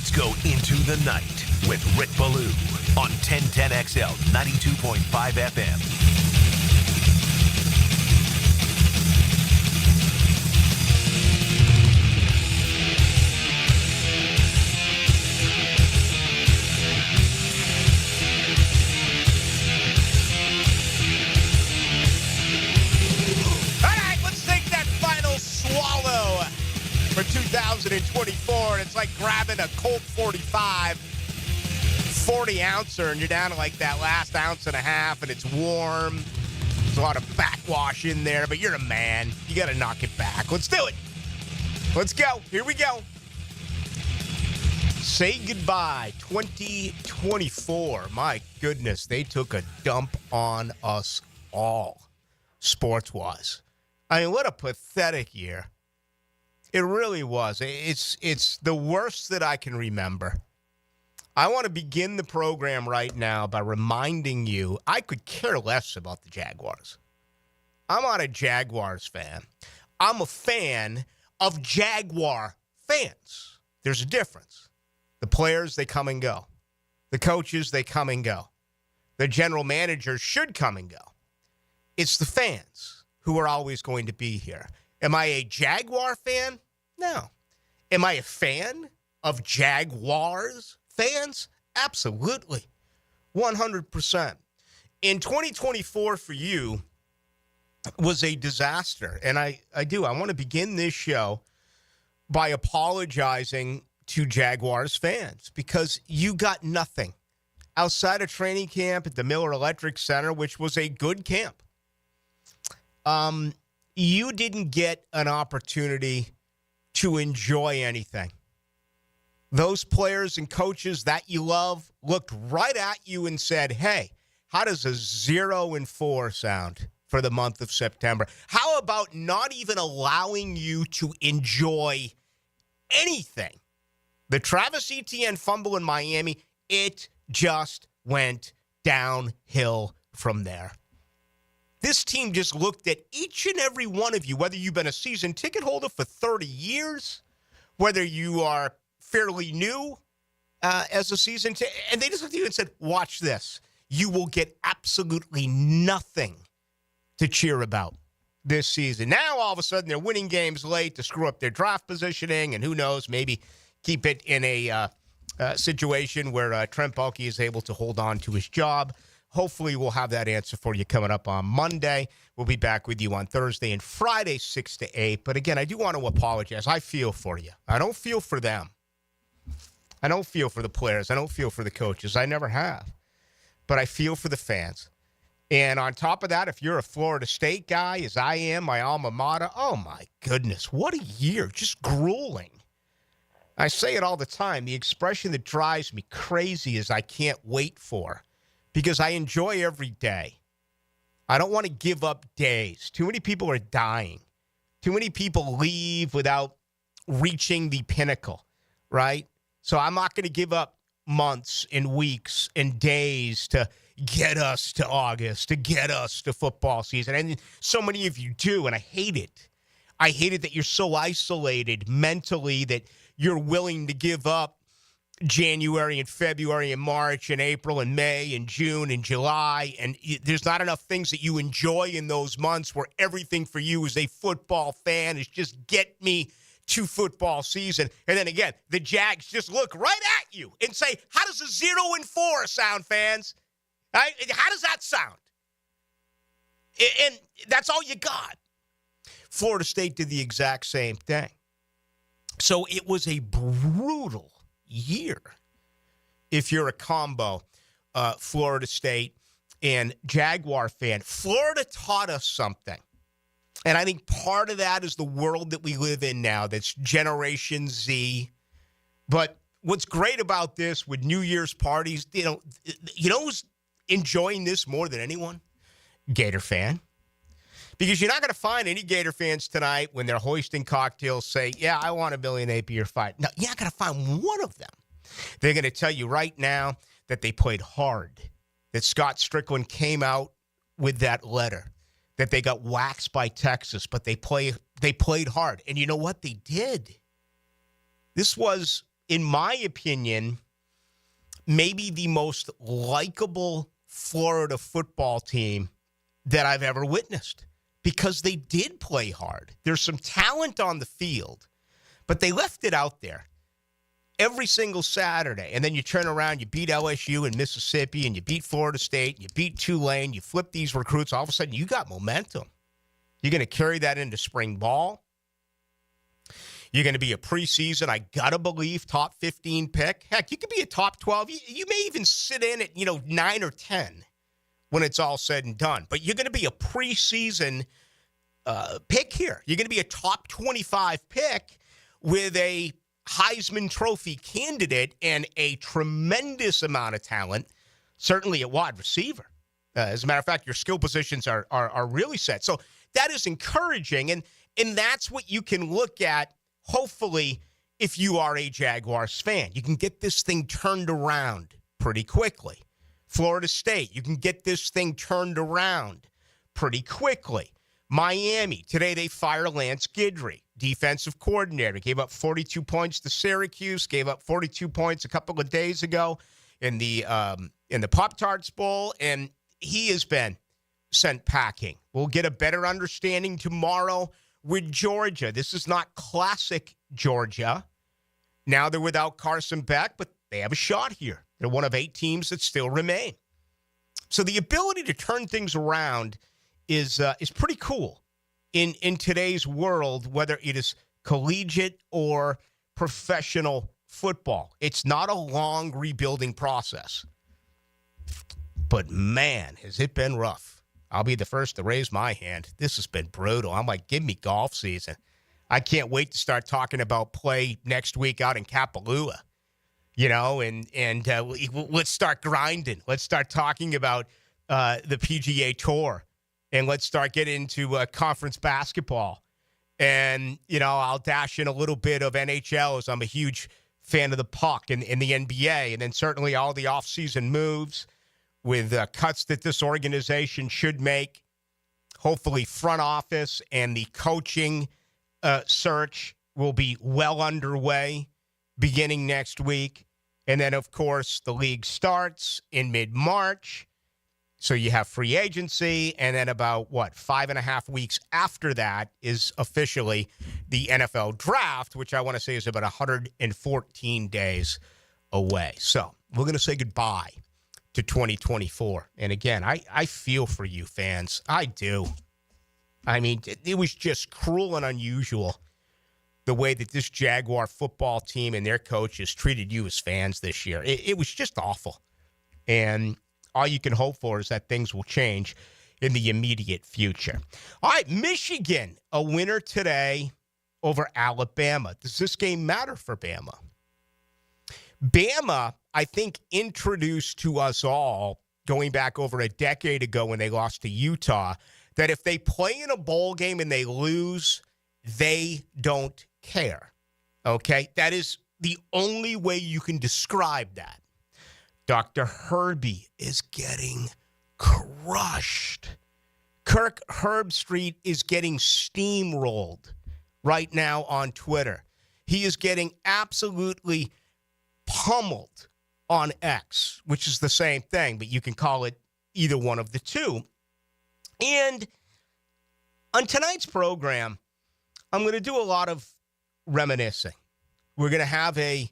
Let's go into the night with Rick Ballou on 1010XL 92.5 FM. For 2024, and it's like grabbing a Colt 45 40-ouncer, and you're down to like that last ounce and a half, and it's warm. There's a lot of backwash in there, but you're a man. You got to knock it back. Let's do it. Let's go. Here we go. Say goodbye, 2024. My goodness, they took a dump on us all, sports-wise. I mean, what a pathetic year. It really was. It's the worst that I can remember. I want to begin the program right now by reminding you I could care less about the Jaguars. I'm not a Jaguars fan. I'm a fan of Jaguar fans. There's a difference. The players, they come and go. The coaches, they come and go. The general managers should come and go. It's the fans who are always going to be here. Am I a Jaguar fan? No. Am I a fan of Jaguars fans? Absolutely. 100%. In 2024 for you was a disaster. And I want to begin this show by apologizing to Jaguars fans because you got nothing outside of training camp at the Miller Electric Center, which was a good camp. You didn't get an opportunity to enjoy anything. Those players and coaches that you love looked right at you and said, hey, how does a 0-4 sound for the month of September? How about not even allowing you to enjoy anything? The Travis Etienne fumble in Miami, it just went downhill from there. This team just looked at each and every one of you, whether you've been a season ticket holder for 30 years, whether you are fairly new as a season ticket, and they just looked at you and said, watch this. You will get absolutely nothing to cheer about this season. Now, all of a sudden, they're winning games late to screw up their draft positioning, and who knows, maybe keep it in a situation where Trent Baalke is able to hold on to his job. Hopefully, we'll have that answer for you coming up on Monday. We'll be back with you on Thursday and Friday, 6 to 8. But again, I do want to apologize. I feel for you. I don't feel for them. I don't feel for the players. I don't feel for the coaches. I never have. But I feel for the fans. And on top of that, if you're a Florida State guy, as I am, my alma mater, oh my goodness, what a year. Just grueling. I say it all the time. The expression that drives me crazy is I can't wait for. Because I enjoy every day. I don't want to give up days. Too many people are dying. Too many people leave without reaching the pinnacle, right? So I'm not going to give up months and weeks and days to get us to August, to get us to football season. And so many of you do, and I hate it. I hate it that you're so isolated mentally that you're willing to give up January and February and March and April and May and June and July. And there's not enough things that you enjoy in those months where everything for you as a football fan is just get me to football season. And then again, the Jags just look right at you and say, how does a 0-4 sound, fans? How does that sound? And that's all you got. Florida State did the exact same thing. So it was a brutal year if you're a combo Florida State and Jaguar fan. Florida taught us something. And I think part of that is the world that we live in now, that's Generation Z. But what's great about this with New Year's parties, you know who's enjoying this more than anyone? Gator fan. Because you're not going to find any Gator fans tonight when they're hoisting cocktails say, yeah, I want a $1 million beer fight. No, you're not going to find one of them. They're going to tell you right now that they played hard, that Scott Strickland came out with that letter, that they got waxed by Texas, but they played hard. And you know what? They did. This was in my opinion, maybe the most likable Florida football team that I've ever witnessed because they did play hard. There's some talent on the field, but they left it out there every single Saturday. And then you turn around, you beat LSU and Mississippi, and you beat Florida State, you beat Tulane, you flip these recruits. All of a sudden, you got momentum. You're going to carry that into spring ball. You're going to be a preseason, I got to believe, top 15 pick. Heck, you could be a top 12. You may even sit in at, 9 or 10 when it's all said and done. But you're going to be a preseason pick here. You're going to be a top 25 pick with a Heisman Trophy candidate and a tremendous amount of talent, certainly at wide receiver. As a matter of fact, your skill positions are really set. So that is encouraging, and that's what you can look at, hopefully, if you are a Jaguars fan. You can get this thing turned around pretty quickly. Florida State, you can get this thing turned around pretty quickly. Miami, today they fire Lance Guidry, defensive coordinator. Gave up 42 points to Syracuse, gave up 42 points a couple of days ago in the Pop-Tarts Bowl, and he has been sent packing. We'll get a better understanding tomorrow with Georgia. This is not classic Georgia. Now they're without Carson Beck, but they have a shot here. They're one of 8 teams that still remain. So the ability to turn things around is pretty cool in today's world, whether it is collegiate or professional football. It's not a long rebuilding process. But, man, has it been rough. I'll be the first to raise my hand. This has been brutal. I'm like, give me golf season. I can't wait to start talking about play next week out in Kapalua, and let's start grinding. Let's start talking about the PGA Tour, and let's start getting into conference basketball. And, I'll dash in a little bit of NHL as I'm a huge fan of the puck and the NBA, and then certainly all the offseason moves with cuts that this organization should make. Hopefully front office and the coaching search will be well underway beginning next week. And then, of course, the league starts in mid-March. So you have free agency. And then about, 5.5 weeks after that is officially the NFL draft, which I want to say is about 114 days away. So we're going to say goodbye to 2024. And again, I feel for you fans. I do. I mean, it was just cruel and unusual the way that this Jaguar football team and their coaches treated you as fans this year. It was just awful. And all you can hope for is that things will change in the immediate future. All right, Michigan, a winner today over Alabama. Does this game matter for Bama? Bama, I think, introduced to us all, going back over a decade ago when they lost to Utah, that if they play in a bowl game and they lose, they don't care. Okay? That is the only way you can describe that. Dr. Herbie is getting crushed. Kirk Herbstreit is getting steamrolled right now on Twitter. He is getting absolutely pummeled on X, which is the same thing, but you can call it either one of the two. And on tonight's program, I'm going to do a lot of reminiscing. We're going to have a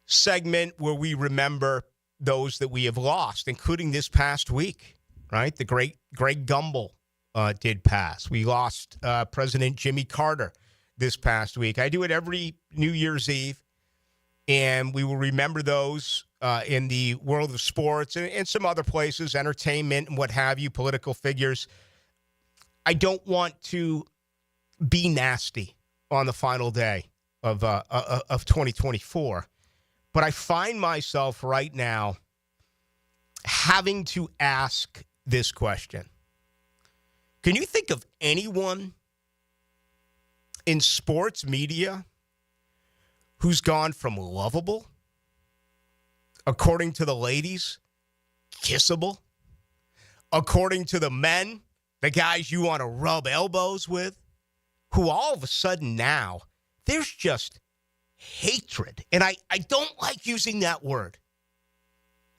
segment where we remember those that we have lost, including this past week, right? The great Greg Gumbel did pass. We lost President Jimmy Carter this past week. I do it every New Year's Eve. And we will remember those in the world of sports and some other places, entertainment and what have you, political figures. I don't want to be nasty on the final day of 2024, but I find myself right now having to ask this question. Can you think of anyone in sports media who's gone from lovable, according to the ladies, kissable, according to the men, the guys you want to rub elbows with, who all of a sudden now, there's just hatred. And I don't like using that word.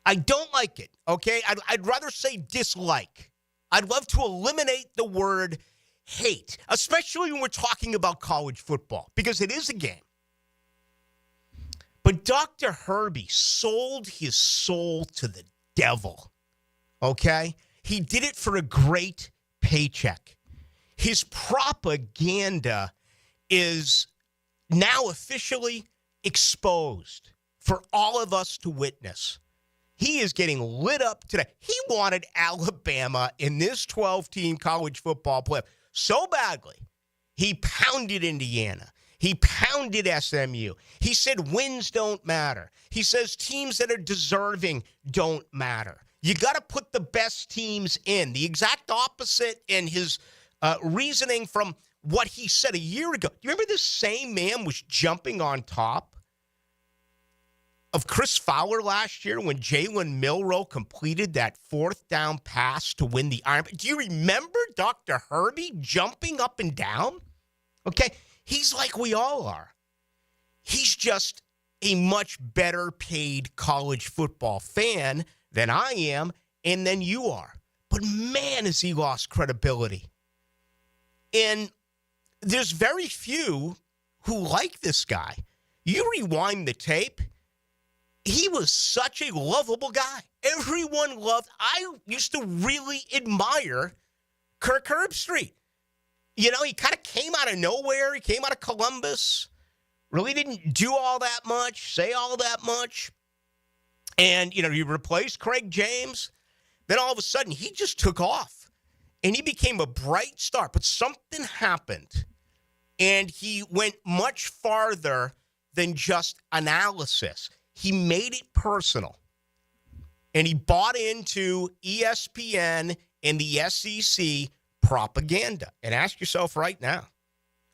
I don't like it, okay? I'd rather say dislike. I'd love to eliminate the word hate, especially when we're talking about college football, because it is a game. But Dr. Herbie sold his soul to the devil, okay? He did it for a great paycheck. His propaganda is now officially exposed for all of us to witness. He is getting lit up today. He wanted Alabama in this 12-team college football playoff so badly. He pounded Indiana. He pounded SMU. He said wins don't matter. He says teams that are deserving don't matter. You got to put the best teams in. The exact opposite in his reasoning from what he said a year ago. You remember this same man was jumping on top of Chris Fowler last year when Jalen Milroe completed that fourth down pass to win the Iron. Do you remember Dr. Herbie jumping up and down? Okay, he's like we all are. He's just a much better paid college football fan than I am and than you are. But man, has he lost credibility. And there's very few who like this guy. You rewind the tape, he was such a lovable guy. Everyone loved. I used to really admire Kirk Herbstreit. You know, he kind of came out of nowhere. He came out of Columbus. Really didn't do all that much, say all that much. And, you know, he replaced Craig James. Then all of a sudden, he just took off. And he became a bright star. But something happened. And he went much farther than just analysis. He made it personal, and he bought into ESPN and the SEC propaganda. And ask yourself right now,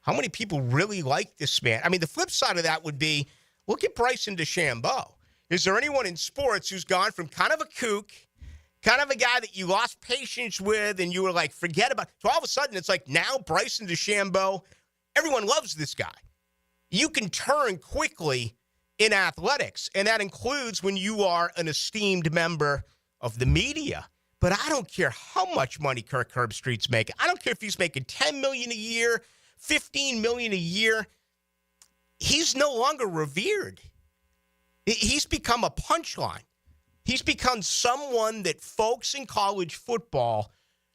how many people really like this man? I mean, the flip side of that would be, look at Bryson DeChambeau. Is there anyone in sports who's gone from kind of a kook, kind of a guy that you lost patience with, and you were like, forget about it. So all of a sudden, it's like now Bryson DeChambeau, everyone loves this guy. You can turn quickly in athletics, and that includes when you are an esteemed member of the media. But I don't care how much money Kirk Herbstreit's making. I don't care if he's making $10 million a year, $15 million a year. He's no longer revered. He's become a punchline. He's become someone that folks in college football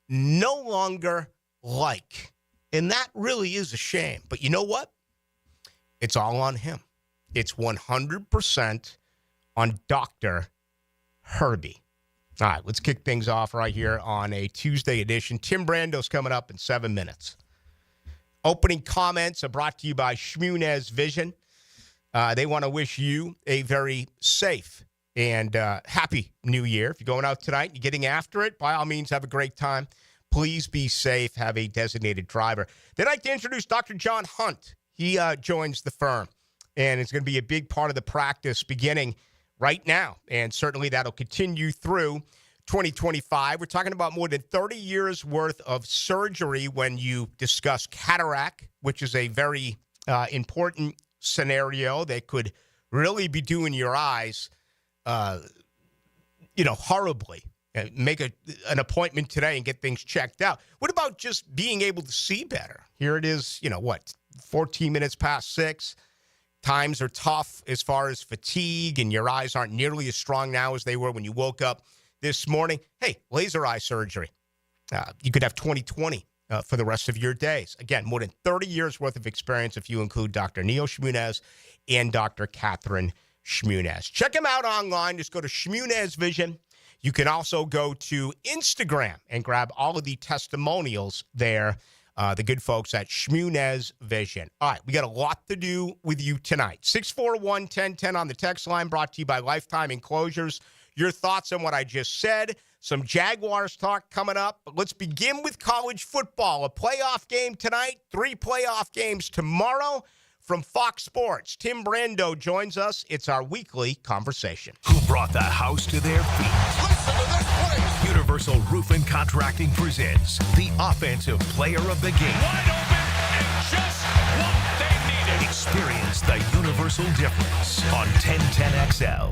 no longer like. And that really is a shame. But you know what? It's all on him. It's 100% on Dr. Herbie. All right, let's kick things off right here on a Tuesday edition. Tim Brando's coming up in 7 minutes. Opening comments are brought to you by Shmunez Vision. They want to wish you a very safe and happy new year. If you're going out tonight and you're getting after it, by all means, have a great time. Please be safe. Have a designated driver. Then I'd like to introduce Dr. John Hunt. He joins the firm. And it's going to be a big part of the practice beginning right now. And certainly that'll continue through 2025. We're talking about more than 30 years worth of surgery when you discuss cataract, which is a very important scenario that could really be doing your eyes, horribly. Make an appointment today and get things checked out. What about just being able to see better? Here it is, 14 minutes past 6. Times are tough as far as fatigue, and your eyes aren't nearly as strong now as they were when you woke up this morning. Hey, laser eye surgery. You could have 20/20 for the rest of your days. Again, more than 30 years worth of experience if you include Dr. Neil Shmunez and Dr. Catherine Shmunez. Check them out online. Just go to Shmunez Vision. You can also go to Instagram and grab all of the testimonials there. The good folks at Shmunez Vision. All right, we got a lot to do with you tonight. 641-1010 on the text line, brought to you by Lifetime Enclosures. Your thoughts on what I just said. Some Jaguars talk coming up. But let's begin with college football. A playoff game tonight, 3 playoff games tomorrow. From Fox Sports, Tim Brando joins us. It's our weekly conversation. Who brought the house to their feet? Listen to this play. Universal Roofing Contracting presents the offensive player of the game. Wide open and just what they needed. It's Experience the universal difference on 1010XL.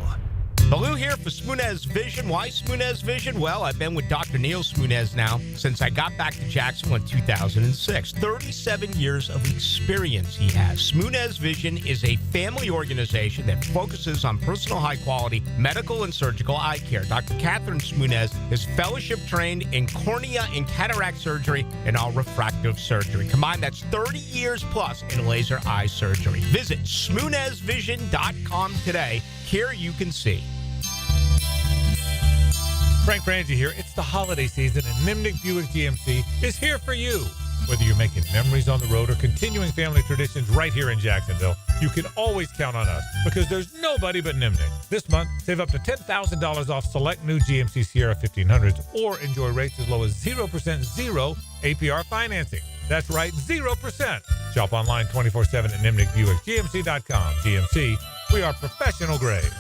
Ballou here for Smunez Vision. Why Smunez Vision? Well, I've been with Dr. Neil Smunez now since I got back to Jacksonville in 2006. 37 years of experience he has. Smunez Vision is a family organization that focuses on personal high-quality medical and surgical eye care. Dr. Catherine Smunez is fellowship-trained in cornea and cataract surgery and all refractive surgery. Combined, that's 30 years plus in laser eye surgery. Visit SmunezVision.com today. Here you can see. Frank Frangie here. It's the holiday season, and Nimnik Buick GMC is here for you. Whether you're making memories on the road or continuing family traditions right here in Jacksonville, you can always count on us because there's nobody but Nimnik. This month, save up to $10,000 off select new GMC Sierra 1500s or enjoy rates as low as 0% zero APR financing. That's right, 0%. Shop online 24/7 at NimnikBuickGMC.com. GMC, we are professional grade.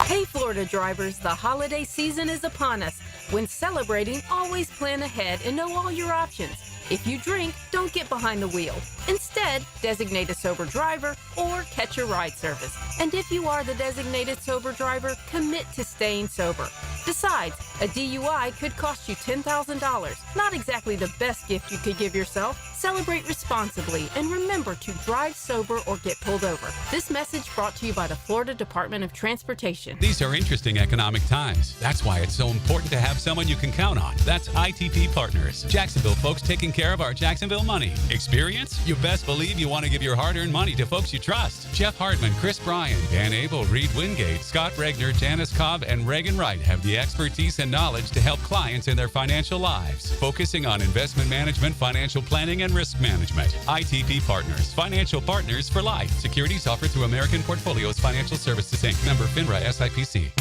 Hey, Florida drivers, the holiday season is upon us. When celebrating, always plan ahead and know all your options. If you drink, don't get behind the wheel. Instead, designate a sober driver or catch a ride service. And if you are the designated sober driver, commit to staying sober. Besides, a DUI could cost you $10,000. Not exactly the best gift you could give yourself. Celebrate responsibly and remember to drive sober or get pulled over. This message brought to you by the Florida Department of Transportation. These are interesting economic times. That's why it's so important to have someone you can count on. That's ITP Partners. Jacksonville folks taking care of our Jacksonville money. Experience? You best believe you want to give your hard-earned money to folks you trust. Jeff Hartman, Chris Bryan, Dan Abel, Reed Wingate, Scott Regner, Janice Cobb, and Reagan Wright have the expertise and knowledge to help clients in their financial lives, focusing on investment management, financial planning, and risk management. ITP Partners, financial partners for life. Securities offered through American Portfolios Financial Services, Inc. Member FINRA SIPC.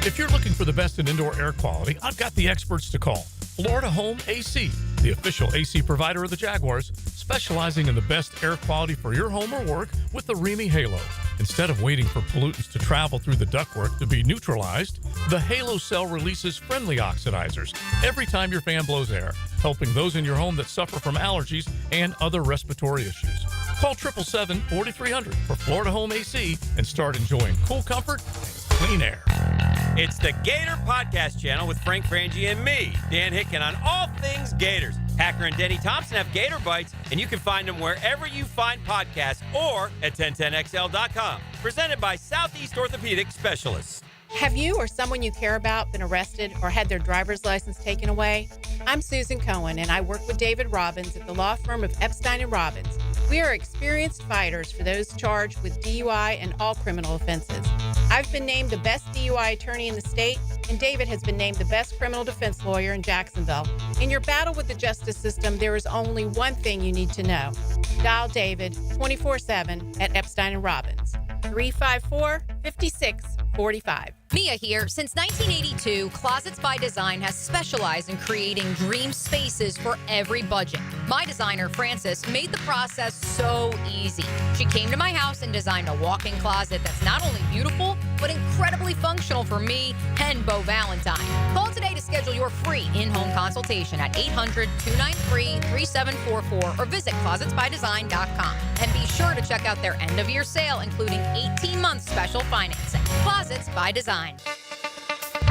If you're looking for the best in indoor air quality, I've got the experts to call. Florida Home AC, the official AC provider of the Jaguars, specializing in the best air quality for your home or work with the Remy Halo. Instead of waiting for pollutants to travel through the ductwork to be neutralized, the Halo cell releases friendly oxidizers every time your fan blows air, helping those in your home that suffer from allergies and other respiratory issues. Call 777-4300 for Florida Home AC and start enjoying cool comfort and clean air. It's the Gator Podcast Channel with Frank Frangie and me, Dan Hicken, on all things Gators. Hacker and Denny Thompson have Gator Bites, and you can find them wherever you find podcasts or at 1010XL.com. Presented by Southeast Orthopedic Specialists. Have you or someone you care about been arrested or had their driver's license taken away? I'm Susan Cohen, and I work with David Robbins at the law firm of Epstein & Robbins. We are experienced fighters for those charged with DUI and all criminal offenses. I've been named the best DUI attorney in the state, and David has been named the best criminal defense lawyer in Jacksonville. In your battle with the justice system, there is only one thing you need to know. Dial David 24/7 at Epstein & Robbins, 354-5645. Mia here. Since 1982, Closets by Design has specialized in creating dream spaces for every budget. My designer, Frances, made the process so easy. She came to my house and designed a walk-in closet that's not only beautiful, but incredibly functional for me and Beau Valentine. Call today to schedule your free in-home consultation at 800-293-3744 or visit closetsbydesign.com. And be sure to check out their end-of-year sale, including 18-month special financing. Closets by Design.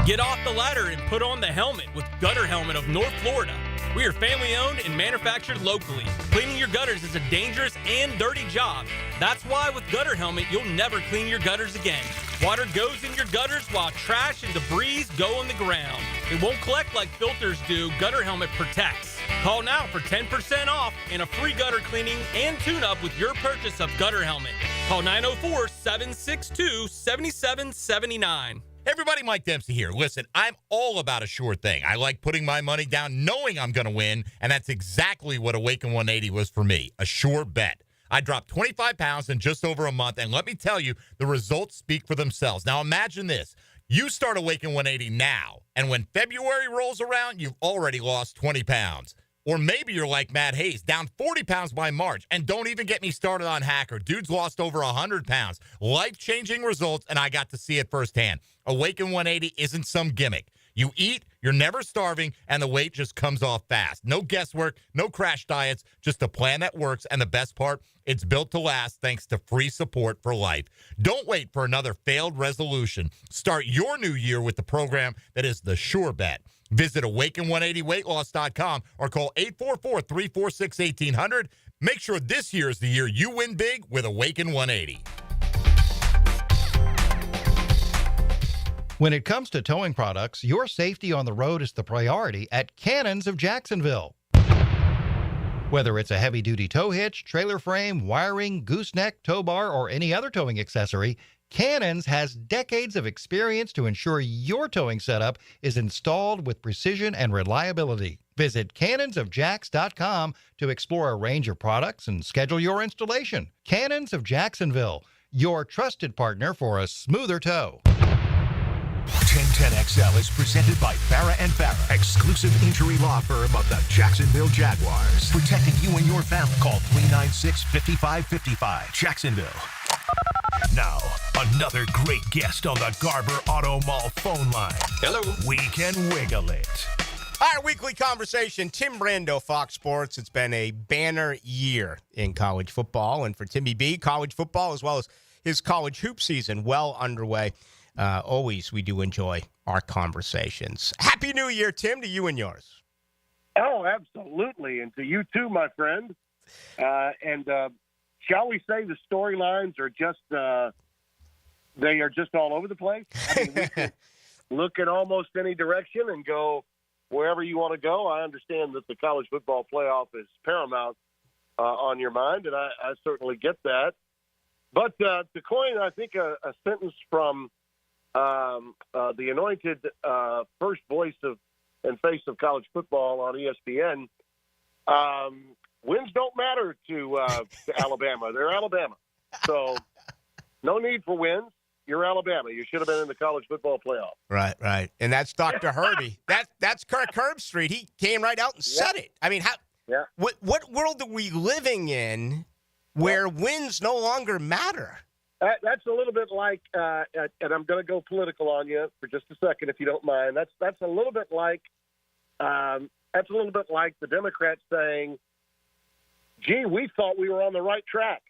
Get off the ladder and put on the helmet with Gutter Helmet of North Florida. We are family-owned and manufactured locally. Cleaning your gutters is a dangerous and dirty job. That's why with Gutter Helmet, you'll never clean your gutters again. Water goes in your gutters while trash and debris go on the ground. It won't collect like filters do. Gutter Helmet protects. Call now for 10% off and a free gutter cleaning and tune-up with your purchase of Gutter Helmet. Call 904-762-7779. Everybody, Mike Dempsey here. Listen, I'm all about a sure thing. I like putting my money down knowing I'm going to win, and that's exactly what Awaken 180 was for me, a sure bet. I dropped 25 pounds in just over a month, and let me tell you, the results speak for themselves. Now, imagine this. You start Awaken 180 now, and when February rolls around, you've already lost 20 pounds. Or maybe you're like Matt Hayes, down 40 pounds by March. And don't even get me started on Hacker. Dude's lost over 100 pounds. Life-changing results, and I got to see it firsthand. Awaken 180 isn't some gimmick. You eat, you're never starving, and the weight just comes off fast. No guesswork, no crash diets, just a plan that works. And the best part, it's built to last thanks to free support for life. Don't wait for another failed resolution. Start your new year with the program that is the sure bet. Visit Awaken180weightloss.com or call 844-346-1800. Make sure this year is the year you win big with Awaken 180. When it comes to towing products, your safety on the road is the priority at Cannons of Jacksonville. Whether it's a heavy-duty tow hitch, trailer frame, wiring, gooseneck, tow bar, or any other towing accessory, Cannons has decades of experience to ensure your towing setup is installed with precision and reliability. Visit cannonsofjacks.com to explore a range of products and schedule your installation. Cannons of Jacksonville, your trusted partner for a smoother tow. 1010XL is presented by Farah & Farah, exclusive injury law firm of the Jacksonville Jaguars. Protecting you and your family. Call 396-5555. Jacksonville. Now, another great guest on the Garber Auto Mall phone line. Hello. We can wiggle it. Our weekly conversation, Tim Brando, Fox Sports. It's been a banner year in college football. And for Timmy B, college football as well as his college hoop season well underway. Always we do enjoy our conversations. Happy New Year, Tim, to you and yours. Oh, absolutely. And to you too, my friend. And shall we say the storylines are just, they are just all over the place? I mean, we can look at almost any direction and go wherever you want to go. I understand that the college football playoff is paramount on your mind, and I certainly get that. But to coin, I think, a sentence from the anointed first voice of and face of college football on ESPN, wins don't matter to Alabama. They're Alabama. So no need for wins. You're Alabama. You should have been in the college football playoff. Right, right. And that's Dr. Herbie. That's Kirk Herbstreit. He came right out and said it. I mean, what world are we living in where wins no longer matter? That's a little bit like, and I'm going to go political on you for just a second, if you don't mind. That's a little bit like, the Democrats saying, "Gee, we thought we were on the right track."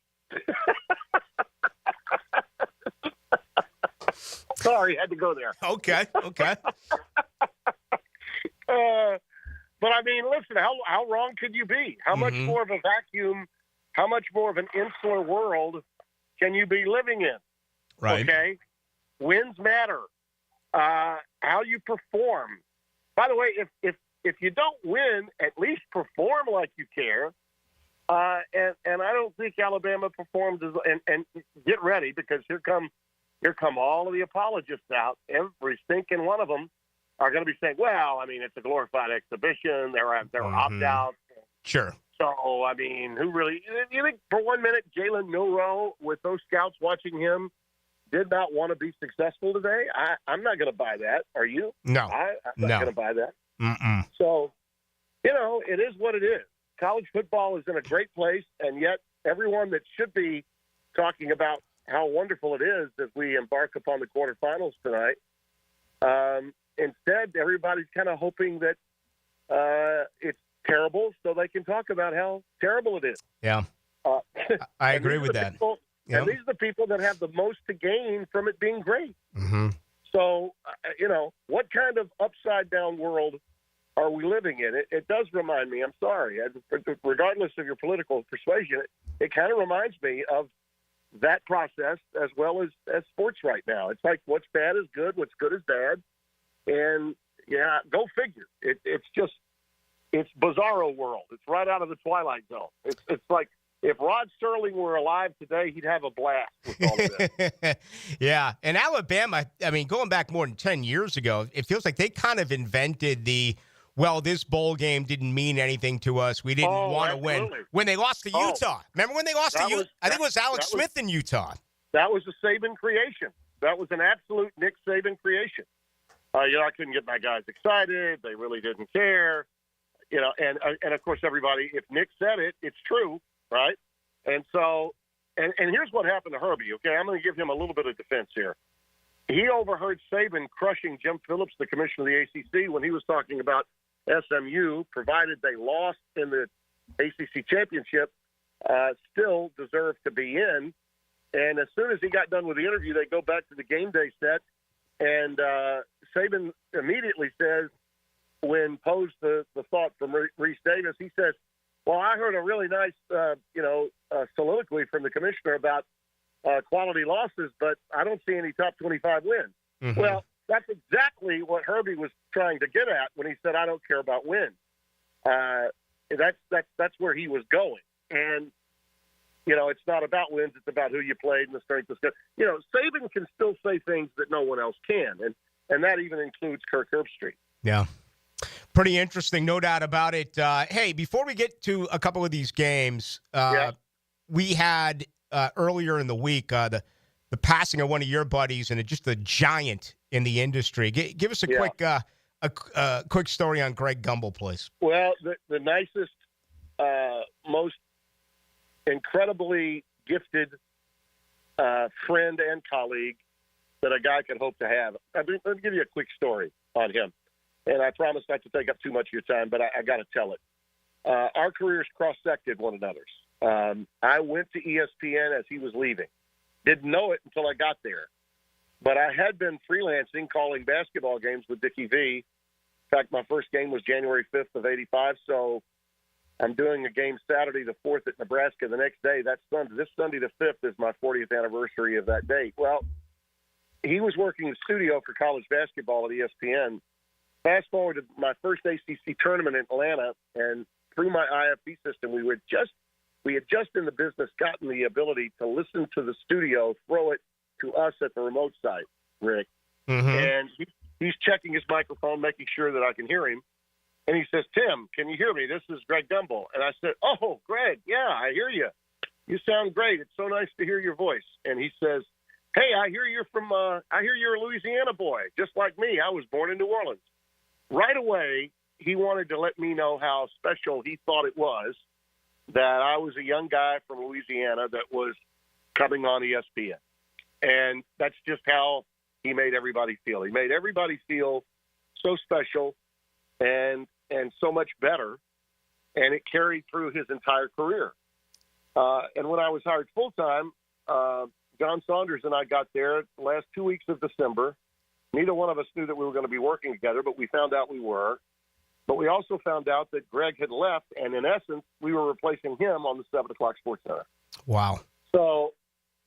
Sorry, had to go there. Okay. But I mean, listen, how wrong could you be? How much more of a vacuum? How much more of an insular world can you be living in? Right. Okay. Wins matter. How you perform. By the way, if you don't win, at least perform like you care. And I don't think Alabama performed and get ready, because here come all of the apologists out. Every stinking one of them are going to be saying, "Well, I mean, it's a glorified exhibition. There are opt-outs." Sure. So, I mean, who really – you think for 1 minute Jalen Milroe, with those scouts watching him, did not want to be successful today? I'm not going to buy that. Are you? No. I'm not going to buy that. Mm-mm. So, it is what it is. College football is in a great place, and yet everyone that should be talking about how wonderful it is as we embark upon the quarterfinals tonight, instead everybody's kind of hoping that it's terrible so they can talk about how terrible it is. Yeah. I agree with that. And these are the people that have the most to gain from it being great. Mm-hmm. So, what kind of upside-down world are we living in? It does remind me, I'm sorry, regardless of your political persuasion, it kind of reminds me of that process as well as sports right now. It's like what's bad is good, what's good is bad. And, go figure. It's bizarro world. It's right out of the Twilight Zone. It's like if Rod Serling were alive today, he'd have a blast with all of this. Yeah. And Alabama, I mean, going back more than 10 years ago, it feels like they kind of invented this bowl game didn't mean anything to us. We didn't want to win. When they lost to Utah. Remember when they lost to Utah? I think it was Alex Smith in Utah. That was a Saban creation. That was an absolute Nick Saban creation. I couldn't get my guys excited. They really didn't care. And of course, everybody, if Nick said it, it's true, right? And so, and here's what happened to Herbie, okay? I'm going to give him a little bit of defense here. he overheard Saban crushing Jim Phillips, the commissioner of the ACC, when he was talking about SMU, provided they lost in the ACC championship, still deserved to be in. And as soon as he got done with the interview, they go back to the game day set, and Saban immediately says, when posed the thought from Reese Davis, he says, well, I heard a really nice, soliloquy from the commissioner about quality losses, but I don't see any top 25 wins. Mm-hmm. Well, that's exactly what Herbie was trying to get at when he said, I don't care about wins. That's where he was going. And, it's not about wins. It's about who you played and the strength of skill. Saban can still say things that no one else can. And that even includes Kirk Herbstreit. Yeah. Pretty interesting, no doubt about it. Hey, before we get to a couple of these games, we had earlier in the week the passing of one of your buddies and just a giant in the industry. Give us a quick story on Greg Gumbel, please. Well, the nicest, most incredibly gifted friend and colleague that a guy could hope to have. Let me give you a quick story on him. And I promise not to take up too much of your time, but I got to tell it. Our careers cross-sected one another's. I went to ESPN as he was leaving. Didn't know it until I got there. But I had been freelancing, calling basketball games with Dickie V. In fact, my first game was January 5th of 85, so I'm doing a game Saturday the 4th at Nebraska the next day. This Sunday the 5th is my 40th anniversary of that date. Well, he was working the studio for college basketball at ESPN. Fast forward to my first ACC tournament in Atlanta, and through my IFB system, we had just in the business gotten the ability to listen to the studio, throw it to us at the remote site, Rick. Mm-hmm. And he's checking his microphone, making sure that I can hear him. And he says, Tim, can you hear me? This is Greg Gumbel. And I said, oh, Greg, yeah, I hear you. You sound great. It's so nice to hear your voice. And he says, hey, I hear you're a Louisiana boy, just like me. I was born in New Orleans. Right away, he wanted to let me know how special he thought it was that I was a young guy from Louisiana that was coming on ESPN. And that's just how he made everybody feel. He made everybody feel so special and so much better, and it carried through his entire career. And when I was hired full-time, John Saunders and I got there the last 2 weeks of December. Neither one of us knew that we were going to be working together, but we found out we were. But we also found out that Greg had left, and in essence, we were replacing him on the 7 o'clock Sports Center. Wow. So,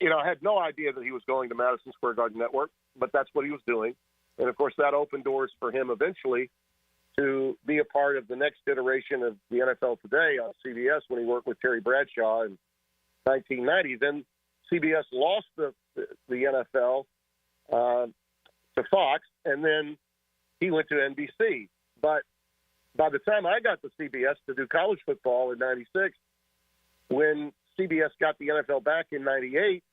I had no idea that he was going to Madison Square Garden Network, but that's what he was doing. And, of course, that opened doors for him eventually to be a part of the next iteration of the NFL Today on CBS when he worked with Terry Bradshaw in 1990. Then CBS lost the NFL to Fox, and then he went to NBC. But by the time I got to CBS to do college football in 96, when CBS got the NFL back in 98,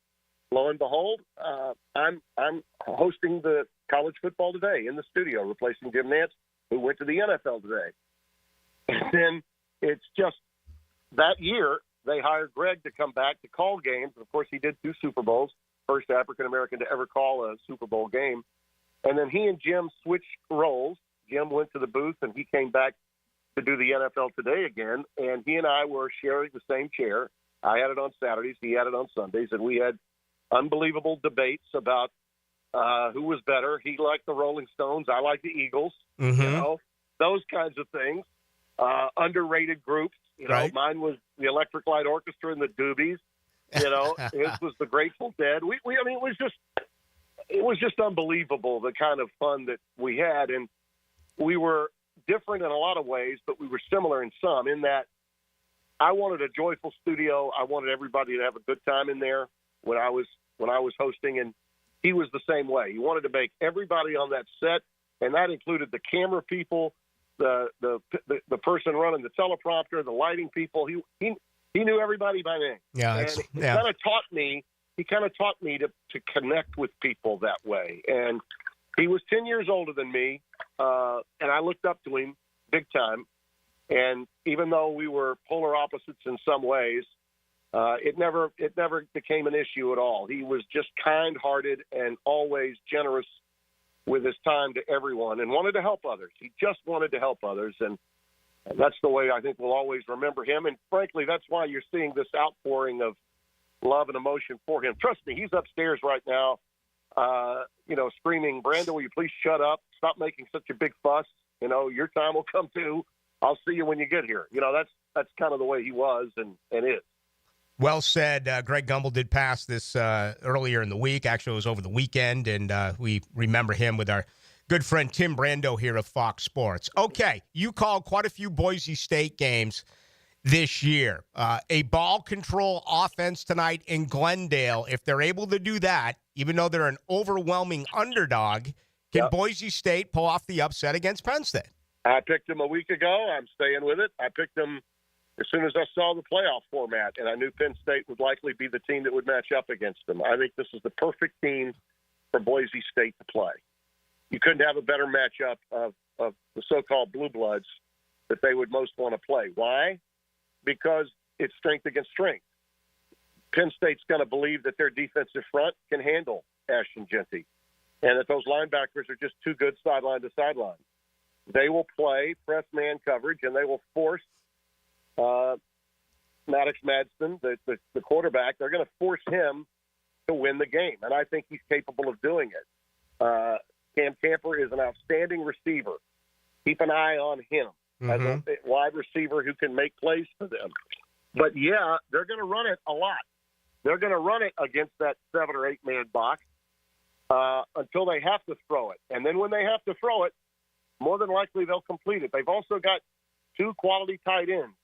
lo and behold, I'm hosting the College Football Today in the studio, replacing Jim Nantz, who went to the NFL today. And then it's just that year they hired Greg to come back to call games. Of course, he did 2 Super Bowls, first African-American to ever call a Super Bowl game. And then he and Jim switched roles. Jim went to the booth, and he came back to do the NFL Today again. And he and I were sharing the same chair. I had it on Saturdays. He had it on Sundays. And we had unbelievable debates about who was better. He liked the Rolling Stones. I liked the Eagles. Mm-hmm. Those kinds of things. Underrated groups. Right. Mine was the Electric Light Orchestra and the Doobies. His was the Grateful Dead. It was just unbelievable, the kind of fun that we had. And we were different in a lot of ways, but we were similar in some, in that I wanted a joyful studio. I wanted everybody to have a good time in there when I was hosting, and he was the same way. He wanted to make everybody on that set, and that included the camera people, the person running the teleprompter, the lighting people. He knew everybody by name. Yeah, and he kind of taught me. He kind of taught me to connect with people that way. And he was 10 years older than me, and I looked up to him big time. And even though we were polar opposites in some ways, It never became an issue at all. He was just kind-hearted and always generous with his time to everyone and wanted to help others. He just wanted to help others, and that's the way I think we'll always remember him. And frankly, that's why you're seeing this outpouring of love and emotion for him. Trust me, he's upstairs right now, screaming, "Brando, will you please shut up? Stop making such a big fuss. Your time will come too. I'll see you when you get here." That's kind of the way he was and is. Well said. Greg Gumbel did pass this earlier in the week. Actually, it was over the weekend, and we remember him with our good friend Tim Brando here of Fox Sports. Okay, you called quite a few Boise State games this year. A ball control offense tonight in Glendale. If they're able to do that, even though they're an overwhelming underdog, can Boise State pull off the upset against Penn State? I picked them a week ago. I'm staying with it. I picked them as soon as I saw the playoff format, and I knew Penn State would likely be the team that would match up against them. I think this is the perfect team for Boise State to play. You couldn't have a better matchup of the so-called blue bloods that they would most want to play. Why? Because it's strength against strength. Penn State's going to believe that their defensive front can handle Ashton Genty, and that those linebackers are just too good sideline to sideline. They will play press man coverage, and they will force Maddox Madsen, the quarterback. They're going to force him to win the game, and I think he's capable of doing it. Cam Camper is an outstanding receiver. Keep an eye on him as a wide receiver who can make plays for them. But, yeah, they're going to run it a lot. They're going to run it against that 7 or 8 man box until they have to throw it. And then when they have to throw it, more than likely they'll complete it. They've also got 2 quality tight ends.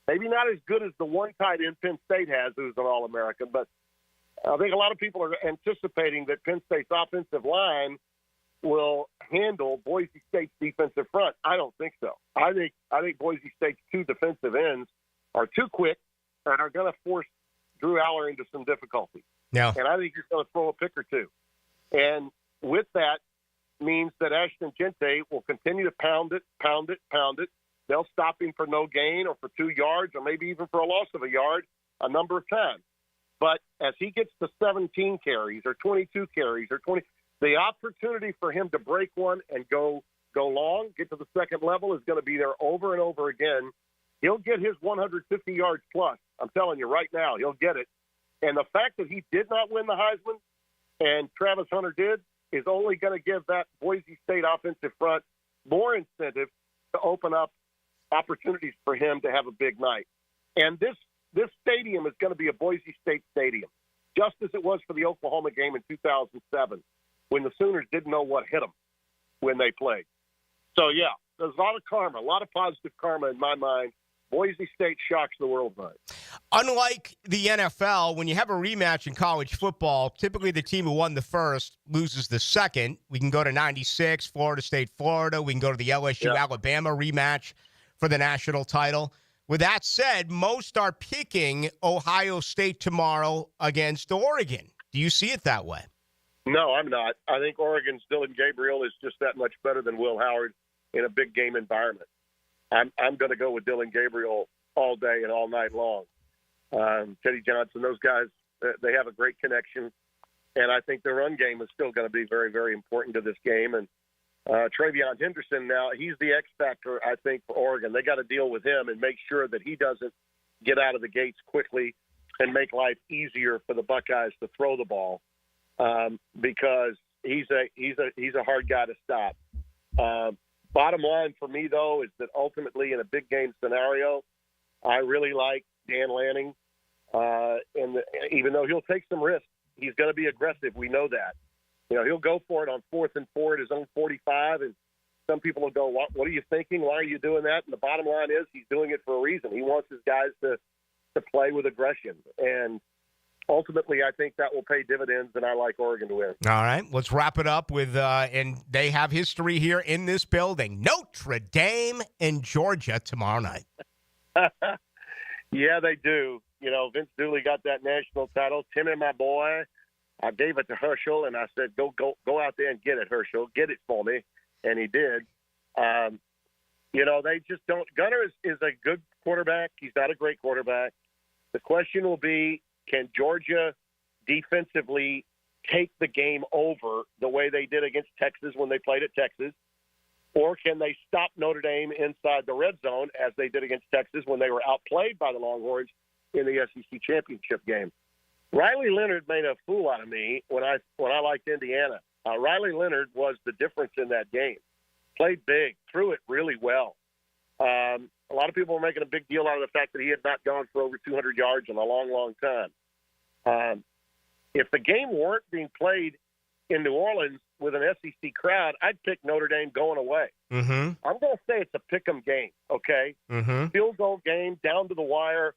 Maybe not as good as the one tight end Penn State has, who's an All-American, but I think a lot of people are anticipating that Penn State's offensive line will handle Boise State's defensive front. I don't think so. I think Boise State's 2 defensive ends are too quick and are going to force Drew Aller into some difficulty. Yeah. And I think he's going to throw a pick or 2. And with that means that Ashton Genty will continue to pound it. They'll stop him for no gain or for 2 yards or maybe even for a loss of a yard a number of times. But as he gets to 17 carries or 22 carries or 20, the opportunity for him to break one and go long, get to the second level is going to be there over and over again. He'll get his 150 yards plus. I'm telling you right now, he'll get it. And the fact that he did not win the Heisman and Travis Hunter did is only going to give that Boise State offensive front more incentive to open up opportunities for him to have a big night. And this stadium is going to be a Boise State stadium, just as it was for the Oklahoma game in 2007 when the Sooners didn't know what hit them when they played. So, yeah, there's a lot of karma, a lot of positive karma in my mind. Boise State shocks the world tonight. Unlike the NFL, when you have a rematch in college football, typically the team who won the first loses the second. We can go to 96, Florida State, Florida. We can go to the LSU-Alabama rematch for the national title. With that said, most are picking Ohio State tomorrow against Oregon. Do you see it that way? No, I'm not. I think Oregon's Dylan Gabriel is just that much better than Will Howard in a big game environment. I'm going to go with Dylan Gabriel all day and all night long. Teddy Johnson, those guys, they have a great connection, and I think their run game is still going to be very, very important to this game. And Travion Henderson now, he's the X factor, I think, for Oregon. They got to deal with him and make sure that he doesn't get out of the gates quickly and make life easier for the Buckeyes to throw the ball because he's a hard guy to stop. Bottom line for me, though, is that ultimately in a big game scenario, I really like Dan Lanning. Even though he'll take some risks, he's going to be aggressive. We know that. He'll go for it on 4th and 4 at his own 45, and some people will go, what are you thinking? Why are you doing that? And the bottom line is he's doing it for a reason. He wants his guys to play with aggression. And ultimately, I think that will pay dividends, and I like Oregon to win. All right, let's wrap it up with, and they have history here in this building, Notre Dame and Georgia tomorrow night. Yeah, they do. Vince Dooley got that national title. Timmy, my boy, I gave it to Herschel, and I said, go out there and get it, Herschel. Get it for me, and he did. They just don't. Gunner is a good quarterback. He's not a great quarterback. The question will be, can Georgia defensively take the game over the way they did against Texas when they played at Texas? Or can they stop Notre Dame inside the red zone as they did against Texas when they were outplayed by the Longhorns in the SEC championship game? Riley Leonard made a fool out of me when I liked Indiana. Riley Leonard was the difference in that game. Played big, threw it really well. A lot of people were making a big deal out of the fact that he had not gone for over 200 yards in a long, long time. If the game weren't being played in New Orleans with an SEC crowd, I'd pick Notre Dame going away. Mm-hmm. I'm going to say it's a pick-em game, okay? Mm-hmm. Field goal game, down to the wire.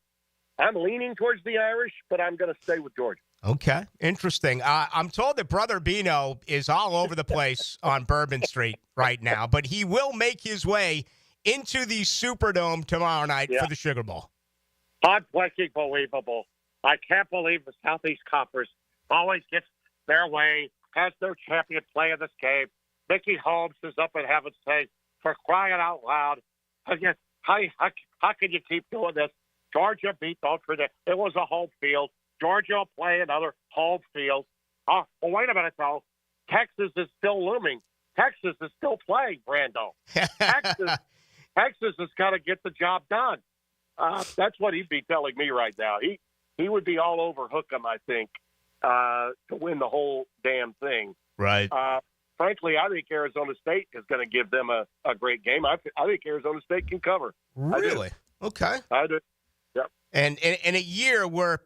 I'm leaning towards the Irish, but I'm going to stay with Georgia. Okay, interesting. I'm told that Brother Bino is all over the place on Bourbon Street right now, but he will make his way into the Superdome tomorrow night for the Sugar Bowl. Heartbreaking, believable. I can't believe the Southeast Conference always gets their way, has their champion play in this game. Mickey Holmes is up in heaven's sake for crying out loud. Again, how can you keep doing this? Georgia beat Notre Dame. It was a home field. Georgia will play another home field. Oh, well, wait a minute, though. Texas is still looming. Texas is still playing, Brando. Texas has got to get the job done. That's what he'd be telling me right now. He would be all over Hookem, I think, to win the whole damn thing. Right. Frankly, I think Arizona State is going to give them a great game. I think Arizona State can cover. Really? Okay. I do. Yep. And in a year where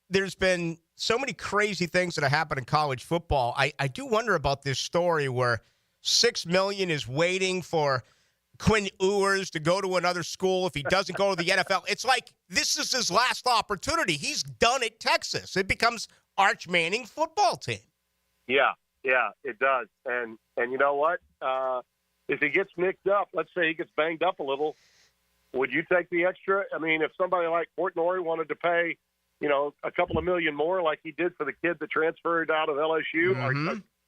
there's been so many crazy things that have happened in college football, I do wonder about this story where $6 million is waiting for Quinn Ewers to go to another school if he doesn't go to the NFL. It's like this is his last opportunity. He's done at Texas. It becomes Arch Manning football team. Yeah, it does. And you know what? If he gets nicked up, let's say he gets banged up a little, would you take the extra? I mean, if somebody like Portnoy wanted to pay, a couple of million more like he did for the kid that transferred out of LSU, or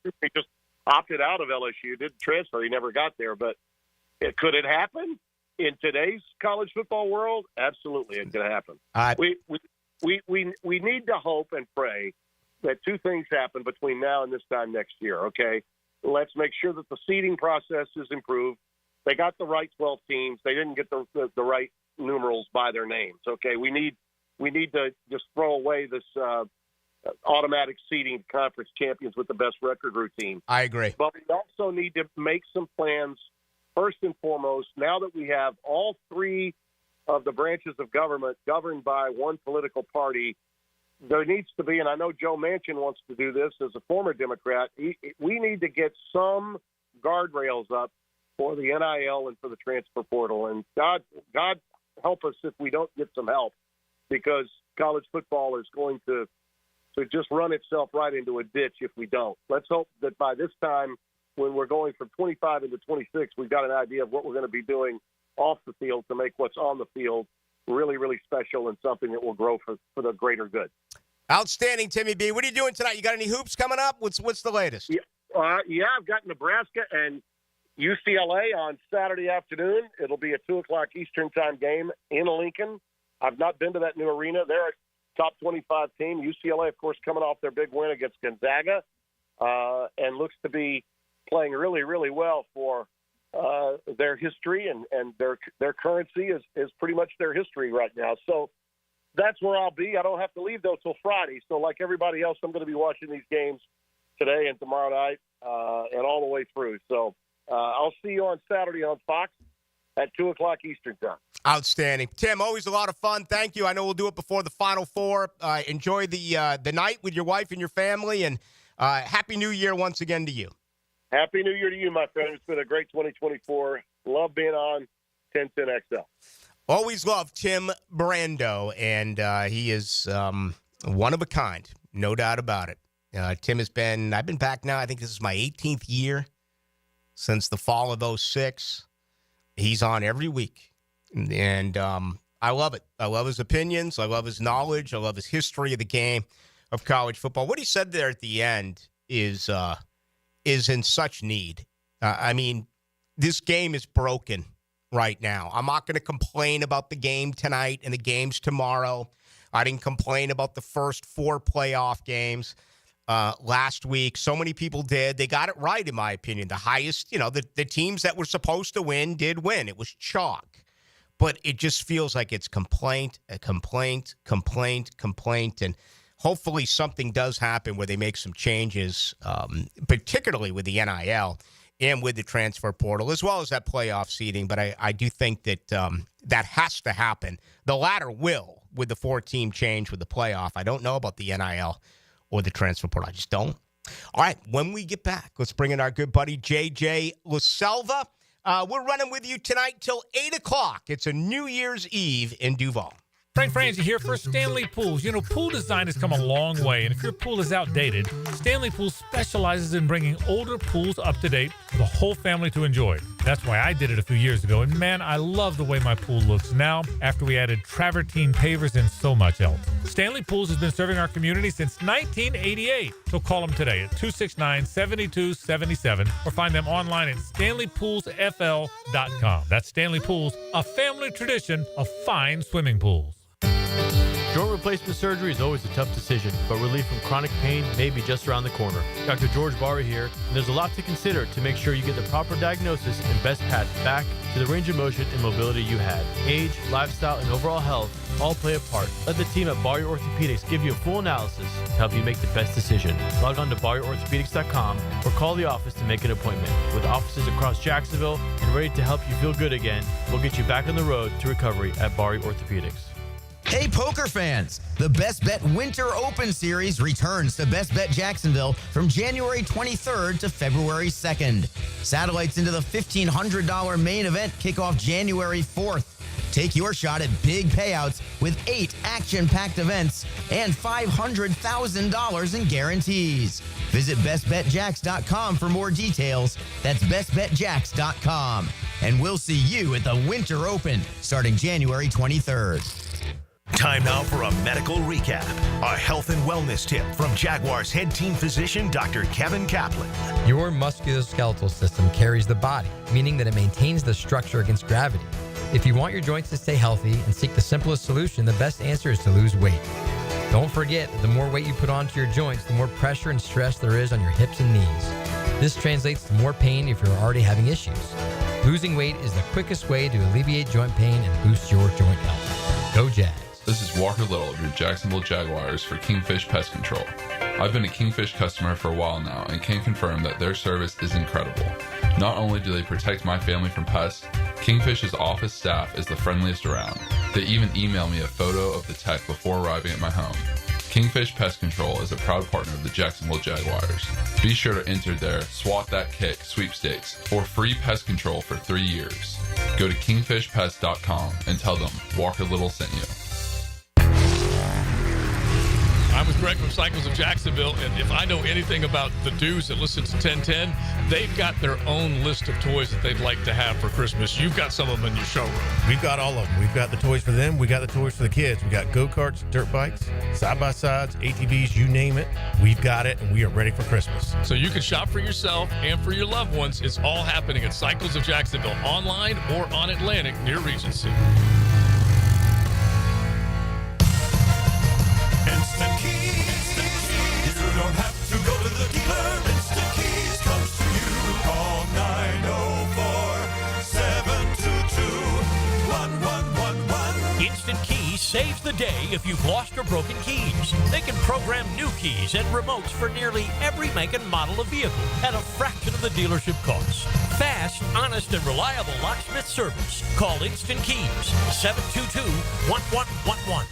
he just opted out of LSU, didn't transfer, he never got there. But could it happen in today's college football world? Absolutely, it could happen. We need to hope and pray that two things happen between now and this time next year, okay? Let's make sure that the seeding process is improved. They got the right 12 teams. They didn't get the right numerals by their names, okay? We need to just throw away this automatic seeding conference champions with the best record routine. I agree. But we also need to make some plans, first and foremost, now that we have all three of the branches of government governed by one political party, there needs to be, and I know Joe Manchin wants to do this as a former Democrat, we need to get some guardrails up for the NIL and for the transfer portal. And God help us if we don't get some help, because college football is going to just run itself right into a ditch if we don't. Let's hope that by this time, when we're going from 25 into 26, we've got an idea of what we're going to be doing off the field to make what's on the field really, really special and something that will grow for the greater good. Outstanding, Timmy B. What are you doing tonight? You got any hoops coming up? What's the latest? Yeah, I've got Nebraska and UCLA on Saturday afternoon. It'll be a 2 o'clock Eastern time game in Lincoln. I've not been to that new arena. They're a top 25 team. UCLA, of course, coming off their big win against Gonzaga, and looks to be playing really, really well for their history, and their currency is pretty much their history right now. So that's where I'll be. I don't have to leave, though, till Friday. So like everybody else, I'm going to be watching these games today and tomorrow night and all the way through. So I'll see you on Saturday on Fox at 2 o'clock Eastern time. Outstanding. Tim, always a lot of fun. Thank you. I know we'll do it before the Final Four. Enjoy the night with your wife and your family, and Happy New Year once again to you. Happy New Year to you, my friend. It's been a great 2024. Love being on 1010XL. Always love Tim Brando, and he is one of a kind, no doubt about it. Tim I've been back now, I think this is my 18th year since the fall of 2006. He's on every week, and I love it. I love his opinions. I love his knowledge. I love his history of the game of college football. What he said there at the end is in such need. I mean, this game is broken right now. I'm not going to complain about the game tonight and the games tomorrow. I didn't complain about the first 4 playoff games last week. So many people did. They got it right, in my opinion. The highest, the teams that were supposed to win did win. It was chalk. But it just feels like it's complaint. And hopefully something does happen where they make some changes, particularly with the NIL and with the transfer portal, as well as that playoff seeding. But I do think that that has to happen. The latter will, with the 4-team change with the playoff. I don't know about the NIL or the transfer portal. I just don't. All right, when we get back, let's bring in our good buddy, J.J. LaSelva. We're running with you tonight till 8 o'clock. It's a New Year's Eve in Duval. Frank Franzi here for Stanley Pools. Pool design has come a long way, and if your pool is outdated, Stanley Pools specializes in bringing older pools up to date for the whole family to enjoy. That's why I did it a few years ago, and man, I love the way my pool looks now after we added travertine pavers and so much else. Stanley Pools has been serving our community since 1988, so call them today at 269-7277 or find them online at stanleypoolsfl.com. That's Stanley Pools, a family tradition of fine swimming pools. Joint replacement surgery is always a tough decision, but relief from chronic pain may be just around the corner. Dr. George Barry here, and there's a lot to consider to make sure you get the proper diagnosis and best path back to the range of motion and mobility you had. Age, lifestyle, and overall health all play a part. Let the team at Barry Orthopedics give you a full analysis to help you make the best decision. Log on to BarryOrthopedics.com or call the office to make an appointment. With offices across Jacksonville and ready to help you feel good again, we'll get you back on the road to recovery at Barry Orthopedics. Hey, poker fans! The Best Bet Winter Open Series returns to Best Bet Jacksonville from January 23rd to February 2nd. Satellites into the $1,500 main event kick off January 4th. Take your shot at big payouts with 8 action-packed events and $500,000 in guarantees. Visit bestbetjacks.com for more details. That's bestbetjacks.com. And we'll see you at the Winter Open starting January 23rd. Time now for a medical recap. A health and wellness tip from Jaguars head team physician, Dr. Kevin Kaplan. Your musculoskeletal system carries the body, meaning that it maintains the structure against gravity. If you want your joints to stay healthy and seek the simplest solution, the best answer is to lose weight. Don't forget, the more weight you put onto your joints, the more pressure and stress there is on your hips and knees. This translates to more pain if you're already having issues. Losing weight is the quickest way to alleviate joint pain and boost your joint health. Go Jags. This is Walker Little of your Jacksonville Jaguars for Kingfish Pest Control. I've been a Kingfish customer for a while now and can confirm that their service is incredible. Not only do they protect my family from pests, Kingfish's office staff is the friendliest around. They even email me a photo of the tech before arriving at my home. Kingfish Pest Control is a proud partner of the Jacksonville Jaguars. Be sure to enter their Swat That Kick sweepstakes for free pest control for 3 years. Go to kingfishpest.com and tell them Walker Little sent you. I'm with Greg from Cycles of Jacksonville, and if I know anything about the dudes that listen to 1010, they've got their own list of toys that they'd like to have for Christmas. You've got some of them in your showroom. We've got all of them. We've got the toys for them. We got the toys for the kids. We got go-karts, dirt bikes, side-by-sides, ATVs, you name it. We've got it, and we are ready for Christmas. So you can shop for yourself and for your loved ones. It's all happening at Cycles of Jacksonville, online or on Atlantic near Regency. Instant Keys. You don't have to go to the dealer. Instant Keys comes to you. Call 904-722-1111. Instant Keys saves the day if you've lost or broken keys. They can program new keys and remotes for nearly every make and model of vehicle at a fraction of the dealership cost. Fast, honest, and reliable locksmith service. Call Instant Keys, 722-1111.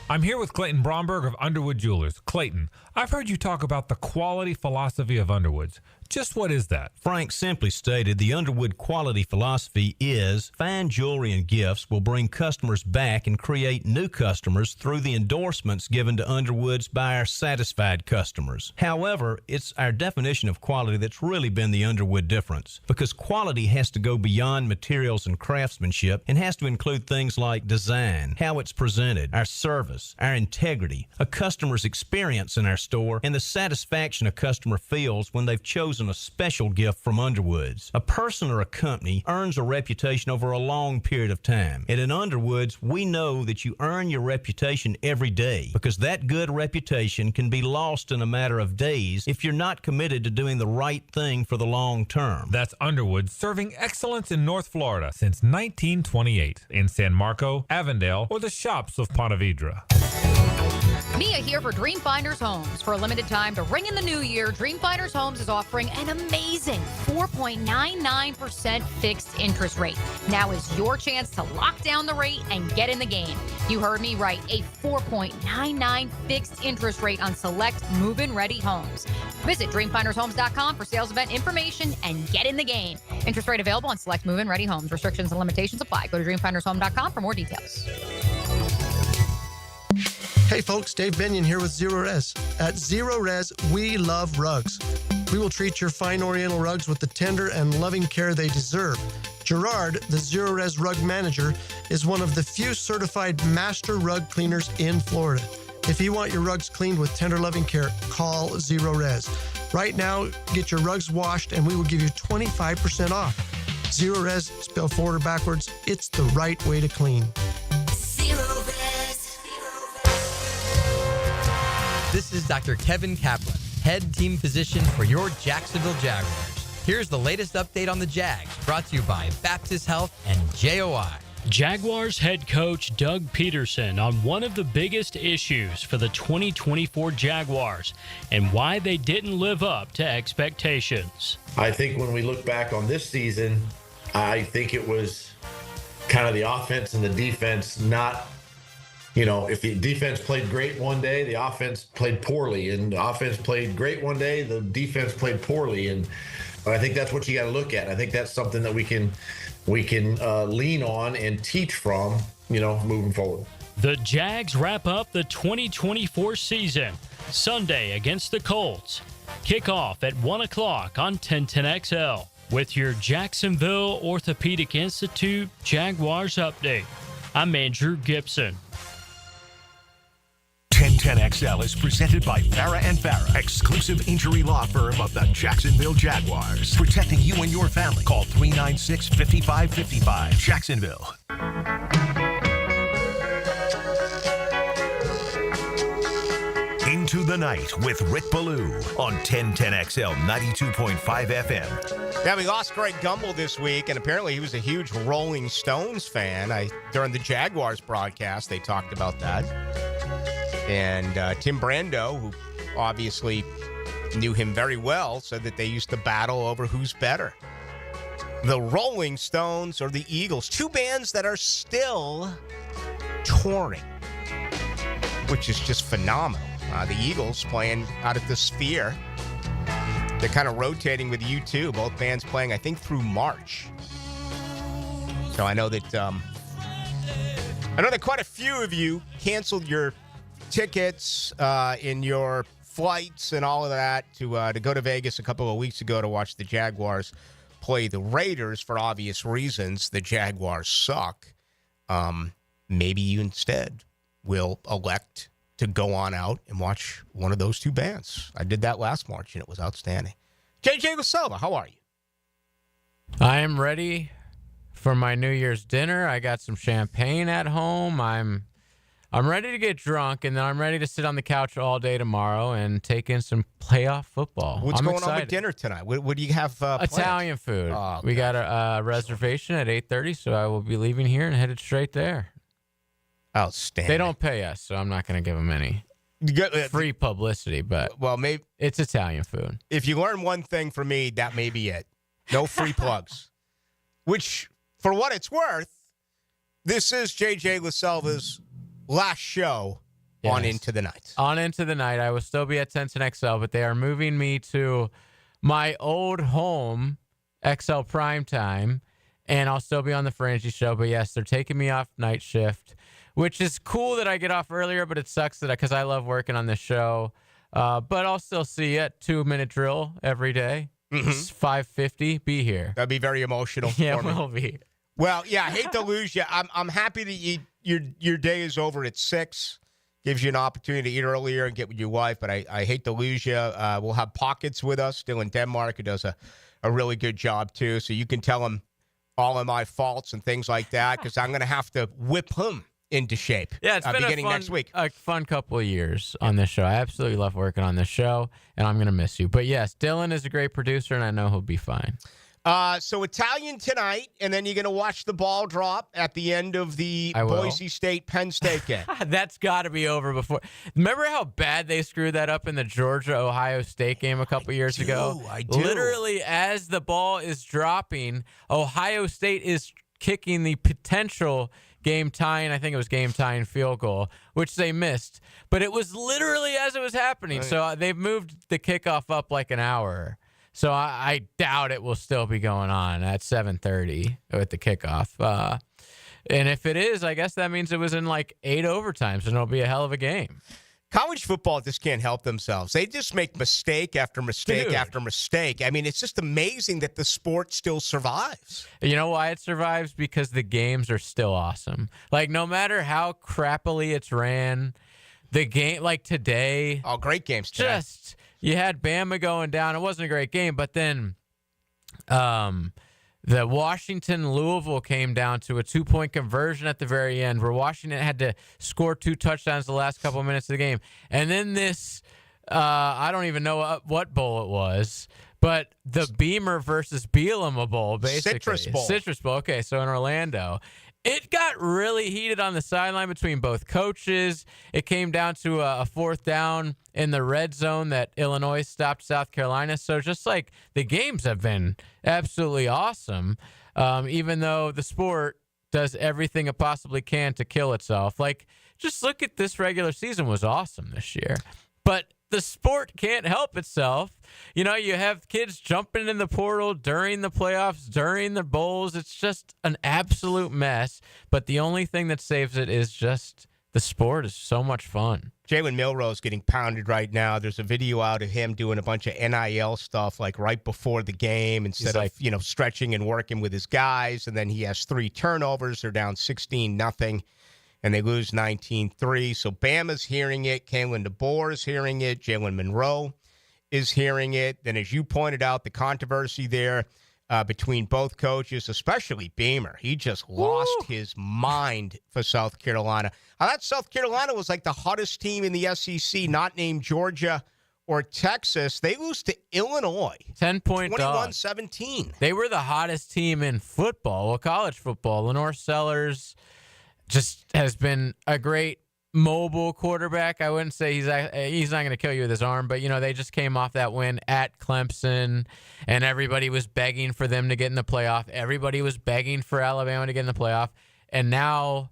I'm here with Clayton Bromberg of Underwood Jewelers. Clayton, I've heard you talk about the quality philosophy of Underwood's. Just what is that? Frank, simply stated, the Underwood quality philosophy is fine jewelry and gifts will bring customers back and create new customers through the endorsements given to Underwood's by our satisfied customers. However, it's our definition of quality that's really been the Underwood difference, because quality has to go beyond materials and craftsmanship and has to include things like design, how it's presented, our service, our integrity, a customer's experience in our store and the satisfaction a customer feels when they've chosen a special gift from Underwoods. A person or a company earns a reputation over a long period of time. And in Underwoods, we know that you earn your reputation every day because that good reputation can be lost in a matter of days if you're not committed to doing the right thing for the long term. That's Underwood, serving excellence in North Florida since 1928 in San Marco, Avondale, or the shops of Ponte Vedra. Mia here for Dreamfinders Homes. For a limited time to ring in the new year, Dreamfinders Homes is offering an amazing 4.99% fixed interest rate. Now is your chance to lock down the rate and get in the game. You heard me right, a 4.99 fixed interest rate on select move-in ready homes. Visit dreamfindershomes.com for sales event information and get in the game. Interest rate available on select move-in ready homes. Restrictions and limitations apply. Go to dreamfindershome.com for more details. Hey folks, Dave Benyon here with Zero Res. At Zero Res, we love rugs. We will treat your fine Oriental rugs with the tender and loving care they deserve. Gerard, the Zero Res rug manager, is one of the few certified master rug cleaners in Florida. If you want your rugs cleaned with tender loving care, call Zero Res. Right now, get your rugs washed and we will give you 25% off. Zero Res, spelled forward or backwards, it's the right way to clean. This is Dr. Kevin Kaplan, head team physician for your Jacksonville Jaguars. Here's the latest update on the Jags, brought to you by Baptist Health and JOI. Jaguars head coach Doug Peterson on one of the biggest issues for the 2024 Jaguars and why they didn't live up to expectations. I think when we look back on this season, I think it was kind of the offense and the defense not, if the defense played great one day, the offense played poorly, and the offense played great one day, the defense played poorly. And I think that's what you got to look at. I think that's something that we can lean on and teach from, moving forward. The Jags wrap up the 2024 season Sunday against the Colts. Kickoff at 1 o'clock on 1010XL with your Jacksonville Orthopedic Institute Jaguars update. I'm Andrew Gibson. 1010XL is presented by Farah and Farah, exclusive injury law firm of the Jacksonville Jaguars. Protecting you and your family. Call 396-5555. Jacksonville. Into the Night with Rick Ballou on 1010XL 92.5 FM. Yeah, we lost Greg Gumbel this week, and apparently he was a huge Rolling Stones fan. During the Jaguars broadcast, they talked about that. And Tim Brando, who obviously knew him very well, said that they used to battle over who's better. The Rolling Stones or the Eagles, two bands that are still touring, which is just phenomenal. The Eagles playing out at the Sphere. They're kind of rotating with U2, both bands playing, I think, through March. So I know that quite a few of you canceled your tickets in your flights and all of that to go to Vegas a couple of weeks ago to watch the Jaguars play the Raiders for obvious reasons. The Jaguars suck. Maybe you instead will elect to go on out and watch one of those two bands. I did that last March, and it was outstanding. JJ LaSelva, how are you? I am ready for my New Year's dinner. I got some champagne at home. I'm ready to get drunk, and then I'm ready to sit on the couch all day tomorrow and take in some playoff football. What's going on with dinner tonight? What do you have planned? Italian food. Oh, we got a reservation at 8:30, so I will be leaving here and headed straight there. Outstanding. They don't pay us, so I'm not going to give them any free publicity, but maybe it's Italian food. If you learn one thing from me, that may be it. No free plugs. Which, for what it's worth, this is JJ LaSelva's last show on Into the Night. On Into the Night. I will still be at 1010XL, but they are moving me to my old home, XL Primetime, and I'll still be on the Frangie show. But yes, they're taking me off night shift, which is cool that I get off earlier, but it sucks that because I love working on this show. But I'll still see you at 2-minute drill every day. It's 5:50. Be here. That'd be very emotional. Yeah, for me. will be. Well, yeah, I hate to lose you. I'm happy that your day is over at 6. Gives you an opportunity to eat earlier and get with your wife, but I hate to lose you. We'll have Pockets with us, still in Denmark, who does a really good job, too. So you can tell him all of my faults and things like that, because I'm going to have to whip him into shape. Yeah, it's been beginning next week. A fun couple of years on this show. I absolutely love working on this show, and I'm going to miss you. But yes, Dylan is a great producer, and I know he'll be fine. So Italian tonight, and then you're going to watch the ball drop at the end of the Boise State-Penn State game. That's got to be over before. Remember how bad they screwed that up in the Georgia-Ohio State game a couple years ago? I do. Literally, as the ball is dropping, Ohio State is kicking the potential game-tying, I think it was game-tying field goal, which they missed. But it was literally as it was happening. So they've moved the kickoff up like an hour. So I doubt it will still be going on at 7:30 with the kickoff. And if it is, I guess that means it was in like 8 overtimes, and it'll be a hell of a game. College football just can't help themselves. They just make mistake after mistake after mistake. I mean, it's just amazing that the sport still survives. You know why it survives? Because the games are still awesome. Like, no matter how crappily it's ran, the game, like today. Oh, great games today. Just, you had Bama going down. It wasn't a great game, but then the Washington-Louisville came down to a 2-point conversion at the very end where Washington had to score 2 touchdowns the last couple of minutes of the game. And then this, I don't even know what bowl it was, but the Beamer versus Bielema Bowl, basically. Citrus Bowl. Okay, so in Orlando. It got really heated on the sideline between both coaches. It came down to a 4th down in the red zone that Illinois stopped South Carolina. So just like the games have been absolutely awesome, even though the sport does everything it possibly can to kill itself. Like, just look at this regular season was awesome this year. But the sport can't help itself. You know, you have kids jumping in the portal during the playoffs, during the bowls. It's just an absolute mess. But the only thing that saves it is just the sport is so much fun. Jalen Milroe's getting pounded right now. There's a video out of him doing a bunch of NIL stuff like right before the game instead of, stretching and working with his guys. And then he has 3 turnovers. They're down 16-0. And they lose 19-3. So Bama's hearing it. Kalen DeBoer is hearing it. Jalen Monroe is hearing it. Then, as you pointed out, the controversy there between both coaches, especially Beamer. He just lost his mind for South Carolina. I thought South Carolina was like the hottest team in the SEC, not named Georgia or Texas. They lose to Illinois. 10-point 21-17. They were the hottest team in football, college football. Lenore Sellers just has been a great mobile quarterback. I wouldn't say he's not going to kill you with his arm, but, they just came off that win at Clemson, and everybody was begging for them to get in the playoff. Everybody was begging for Alabama to get in the playoff. And now,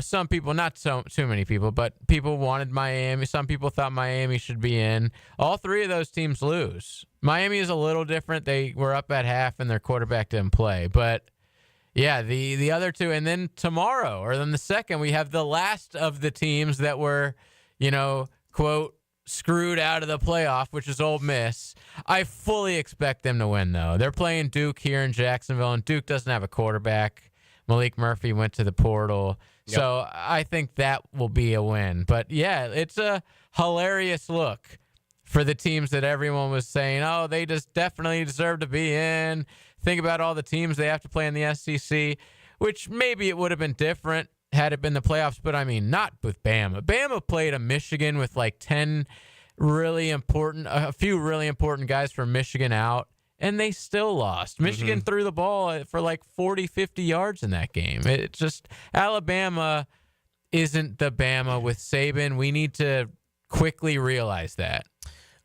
some people, not too many people, but people wanted Miami. Some people thought Miami should be in. All 3 of those teams lose. Miami is a little different. They were up at half, and their quarterback didn't play, but yeah, the other 2, and then tomorrow, or then the second, we have the last of the teams that were, quote, screwed out of the playoff, which is Ole Miss. I fully expect them to win, though. They're playing Duke here in Jacksonville, and Duke doesn't have a quarterback. Malik Murphy went to the portal. Yep. So I think that will be a win. But, yeah, it's a hilarious look for the teams that everyone was saying, oh, they just definitely deserve to be in. Think about all the teams they have to play in the SEC, which maybe it would have been different had it been the playoffs, but I mean, not with Bama. Bama played a Michigan with like a few really important guys from Michigan out, and they still lost. Michigan threw the ball for like 40, 50 yards in that game. It's just, Alabama isn't the Bama with Saban. We need to quickly realize that.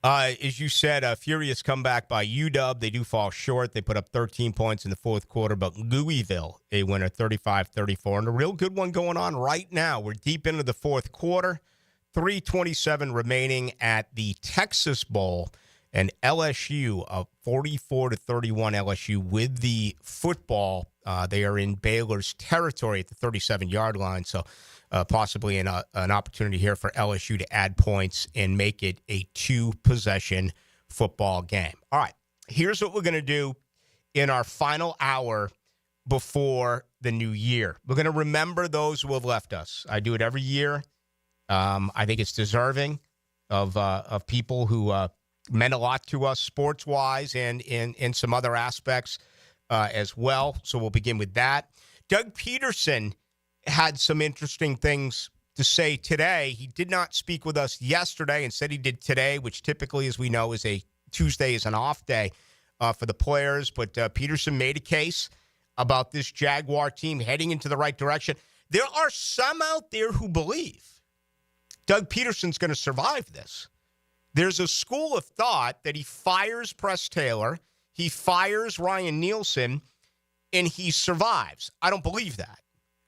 As you said, a furious comeback by UW. They do fall short. They put up 13 points in the 4th quarter, but Louisville, a winner, 35-34. And a real good one going on right now. We're deep into the 4th quarter. 3:27 remaining at the Texas Bowl. And LSU, 44-31 LSU with the football. They are in Baylor's territory at the 37-yard line. So possibly an opportunity here for LSU to add points and make it a 2-possession football game. All right, here's what we're going to do in our final hour before the new year. We're going to remember those who have left us. I do it every year. I think it's deserving of people who meant a lot to us sports-wise and in some other aspects as well. So we'll begin with that. Doug Peterson had some interesting things to say today. He did not speak with us yesterday and said he did today, which typically, as we know, Tuesday is an off day for the players. But Peterson made a case about this Jaguar team heading into the right direction. There are some out there who believe Doug Peterson's going to survive this. There's a school of thought that he fires Press Taylor, he fires Ryan Nielsen, and he survives. I don't believe that.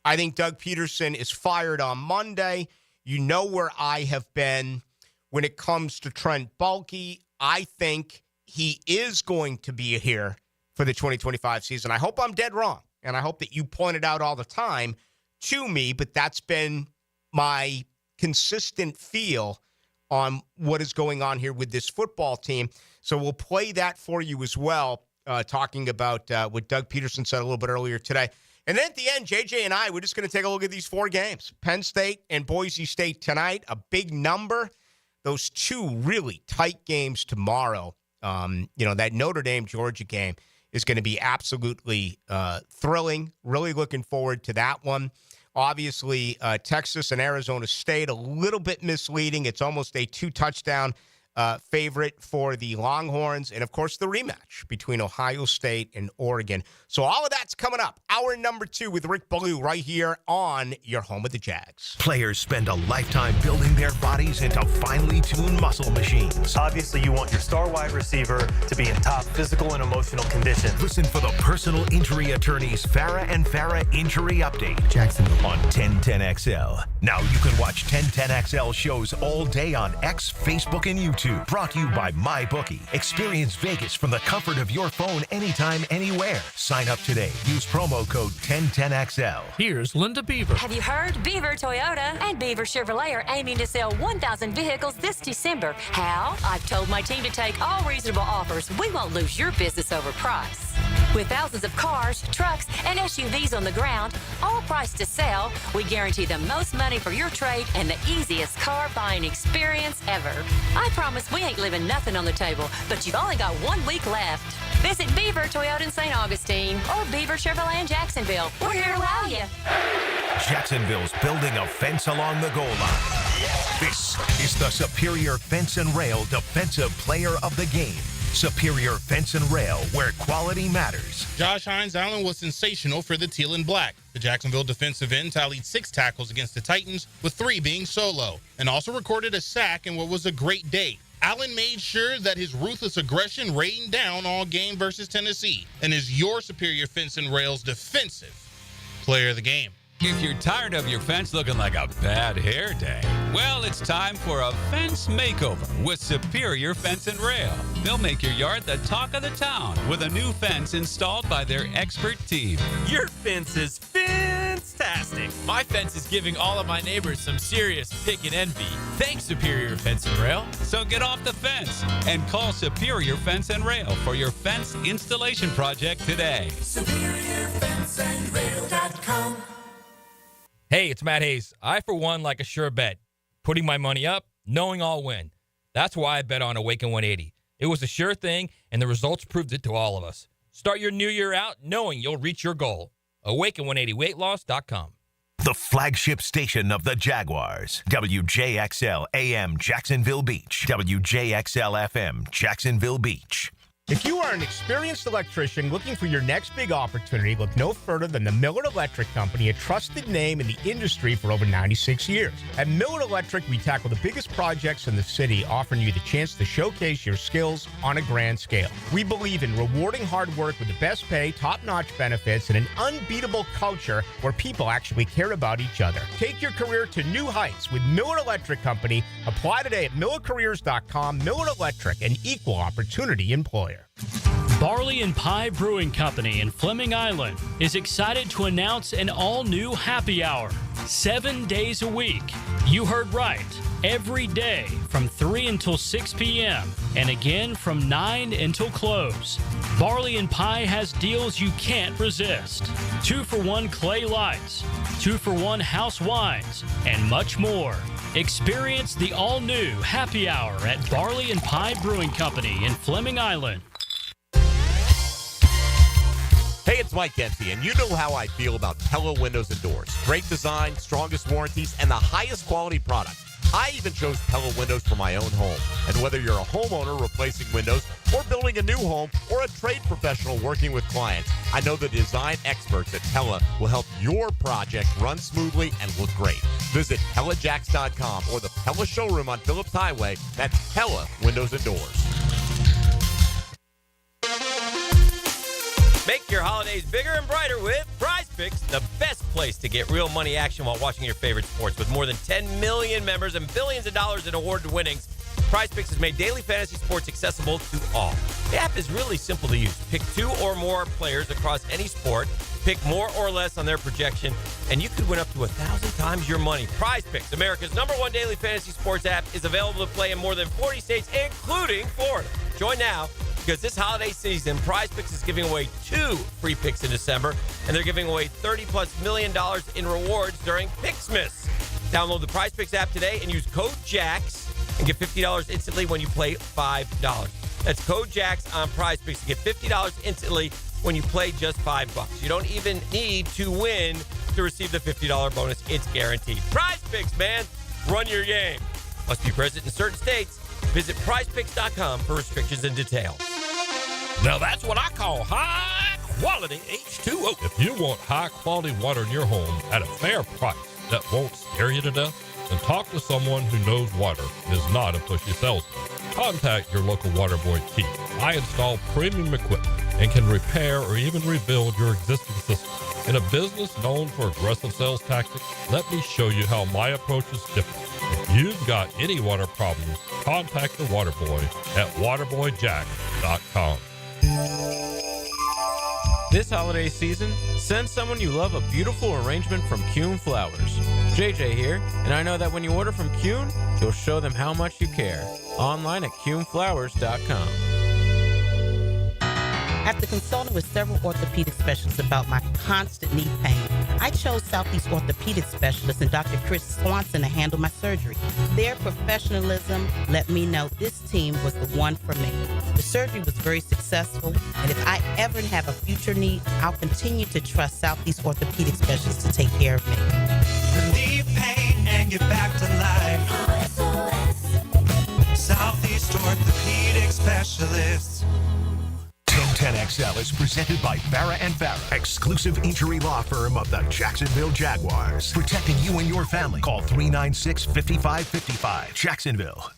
I think Doug Peterson is fired on Monday. You know where I have been when it comes to Trent Baalke. I think he is going to be here for the 2025 season. I hope I'm dead wrong, and I hope that you point it out all the time to me, but that's been my consistent feel on what is going on here with this football team. So we'll play that for you as well, talking about what Doug Peterson said a little bit earlier today. And then at the end, JJ and I, we're just going to take a look at these 4 games. Penn State and Boise State tonight, a big number. Those 2 really tight games tomorrow. That Notre Dame-Georgia game is going to be absolutely thrilling. Really looking forward to that one. Obviously, Texas and Arizona State, a little bit misleading. It's almost a 2-touchdown favorite for the Longhorns. And, of course, the rematch between Ohio State and Oregon. So all of that's coming up. Hour number 2 with Rick Ballou right here on your home of the Jags. Players spend a lifetime building their bodies into finely tuned muscle machines. Obviously, you want your star wide receiver to be in top physical and emotional condition. Listen for the personal injury attorneys Farah and Farah Injury Update. Jacksonville. On 1010XL. Now you can watch 1010XL shows all day on X, Facebook, and YouTube. Brought to you by MyBookie. Experience Vegas from the comfort of your phone anytime, anywhere. Sign up today. Use promo code 1010XL. Here's Linda Beaver. Have you heard? Beaver Toyota and Beaver Chevrolet are aiming to sell 1,000 vehicles this December. How? I've told my team to take all reasonable offers. We won't lose your business over price. With thousands of cars, trucks, and SUVs on the ground, all priced to sell, we guarantee the most money for your trade and the easiest car buying experience ever. I promise we ain't leaving nothing on the table, but you've only got 1 week left. Visit Beaver Toyota in St. Augustine or Beaver Chevrolet in Jacksonville. We're here to wow you. Jacksonville's building a fence along the goal line. This is the Superior Fence and Rail Defensive Player of the Game. Superior Fence and Rail, where quality matters. Josh Hines-Allen was sensational for the Teal and Black. The Jacksonville defensive end tallied 6 tackles against the Titans, with 3 being solo, and also recorded a sack in what was a great day. Allen made sure that his ruthless aggression rained down all game versus Tennessee, and is your Superior Fence and Rail's defensive player of the game. If you're tired of your fence looking like a bad hair day, well, it's time for a fence makeover with Superior Fence and Rail. They'll make your yard the talk of the town with a new fence installed by their expert team. Your fence is fantastic. My fence is giving all of my neighbors some serious pick and envy. Thanks, Superior Fence and Rail. So get off the fence and call Superior Fence and Rail for your fence installation project today. SuperiorFenceandRail.com. Hey, it's Matt Hayes. I, for one, like a sure bet. Putting my money up, knowing I'll win. That's why I bet on Awaken 180. It was a sure thing, and the results proved it to all of us. Start your new year out knowing you'll reach your goal. Awaken180weightloss.com. The flagship station of the Jaguars. WJXL AM Jacksonville Beach. WJXL FM Jacksonville Beach. If you are an experienced electrician looking for your next big opportunity, look no further than the Miller Electric Company, a trusted name in the industry for over 96 years. At Miller Electric, we tackle the biggest projects in the city, offering you the chance to showcase your skills on a grand scale. We believe in rewarding hard work with the best pay, top-notch benefits, and an unbeatable culture where people actually care about each other. Take your career to new heights with Miller Electric Company. Apply today at millercareers.com. Miller Electric, an equal opportunity employer. Barley and Pie Brewing Company in Fleming Island is excited to announce an all-new happy hour, 7 days a week. You heard right. Every day from 3 until 6 p.m. and again from 9 until close. Barley and Pie has deals you can't resist. 2-for-1 clay lights, 2-for-1 house wines, and much more. Experience the all-new Happy Hour at Barley and Pie Brewing Company in Fleming Island. Hey, it's Mike Dempsey, and you know how I feel about Pella Windows and Doors. Great design, strongest warranties, and the highest quality product. I even chose Pella Windows for my own home. And whether you're a homeowner replacing windows or building a new home or a trade professional working with clients, I know the design experts at Pella will help your project run smoothly and look great. Visit PellaJacks.com or the Pella showroom on Phillips Highway. That's Pella Windows and Doors. Make your holidays bigger and brighter with Prize Picks, the best place to get real money action while watching your favorite sports. With more than 10 million members and billions of dollars in award winnings, Prize Picks has made daily fantasy sports accessible to all. The app is really simple to use. Pick 2 or more players across any sport, pick more or less on their projection, and you could win up to 1,000 times your money. Prize Picks, America's #1 daily fantasy sports app, is available to play in more than 40 states, including Florida. Join now, because this holiday season, Prize Picks is giving away 2 free picks in December, and they're giving away $30+ million in rewards during Picksmas. Download the Prize Picks app today and use code JAX and get $50 instantly when you play $5. That's code JAX on Prize Picks to get $50 instantly when you play just $5. You don't even need to win to receive the $50 bonus. It's guaranteed. Prize Picks, man. Run your game. Must be present in certain states. Visit prizepicks.com for restrictions and details. Now that's what I call high-quality H2O. If you want high-quality water in your home at a fair price that won't scare you to death, then talk to someone who knows water and is not a pushy salesman. Contact your local water boy, Keith. I install premium equipment and can repair or even rebuild your existing system. In a business known for aggressive sales tactics, let me show you how my approach is different. If you've got any water problems, contact the water boy at waterboyjack.com. This holiday season, send someone you love a beautiful arrangement from Kuhn Flowers. JJ here, and I know that when you order from Kuhn, you'll show them how much you care. Online at kuhnflowers.com. After consulting with several orthopedic specialists about my constant knee pain, I chose Southeast Orthopedic Specialist and Dr. Chris Swanson to handle my surgery. Their professionalism let me know this team was the one for me. The surgery was very successful, and if I ever have a future need, I'll continue to trust Southeast Orthopedic Specialists to take care of me. Relieve pain and get back to life. Southeast Orthopedic Specialists. 1010XL is presented by Farah & Farah, exclusive injury law firm of the Jacksonville Jaguars. Protecting you and your family. Call 396-5555. Jacksonville.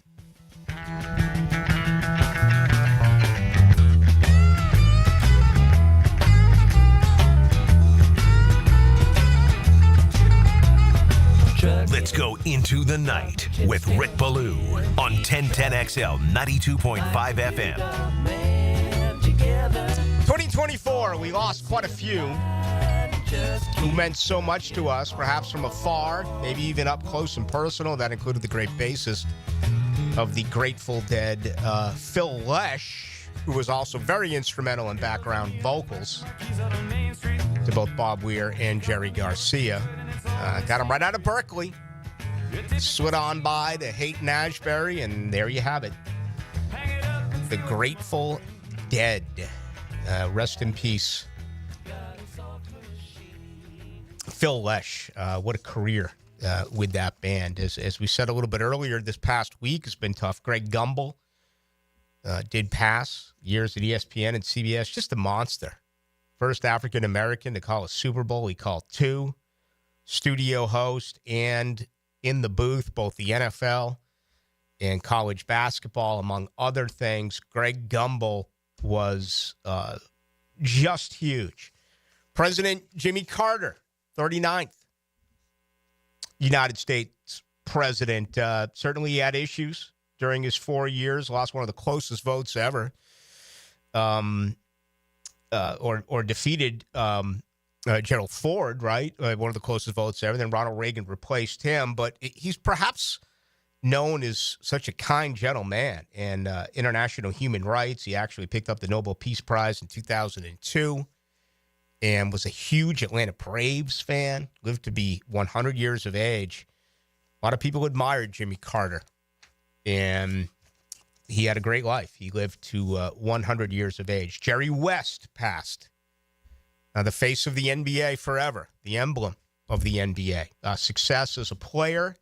Let's go into the night with Rick Ballou on 1010XL 92.5 FM. 2024, we lost quite a few who meant so much to us, perhaps from afar, maybe even up close and personal. That included the great bassist of the Grateful Dead, Phil Lesh, who was also very instrumental in background vocals to both Bob Weir and Jerry Garcia. Got him right out of Berkeley. Slid on by to Hayton Ashbury, and there you have it. The Grateful Dead. Rest in peace, Phil Lesh. What a career with that band. As we said a little bit earlier, this past week has been tough. Greg Gumbel did pass, years at ESPN and CBS. Just a monster. First African-American to call a Super Bowl. He called 2. Studio host and in the booth, both the NFL and college basketball, among other things. Greg Gumbel was just huge. President Jimmy Carter, 39th United States president. Certainly he had issues during his 4 years, lost one of the closest votes ever, or defeated Gerald Ford, right? One of the closest votes ever. Then Ronald Reagan replaced him. But he's perhaps known as such a kind, gentle man and international human rights. He actually picked up the Nobel Peace Prize in 2002 and was a huge Atlanta Braves fan, lived to be 100 years of age. A lot of people admired Jimmy Carter, and he had a great life. He lived to 100 years of age. Jerry West passed. The face of the NBA forever, the emblem of the NBA. Success as a player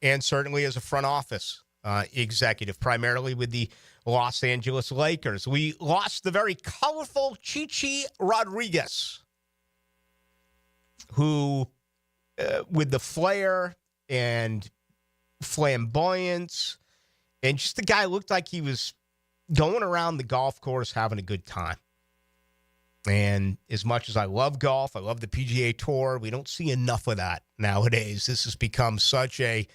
and certainly as a front office executive, primarily with the Los Angeles Lakers. We lost the very colorful Chichi Rodriguez, who, with the flair and flamboyance, and just the guy looked like he was going around the golf course having a good time. And as much as I love golf, I love the PGA Tour, we don't see enough of that nowadays. This has become such a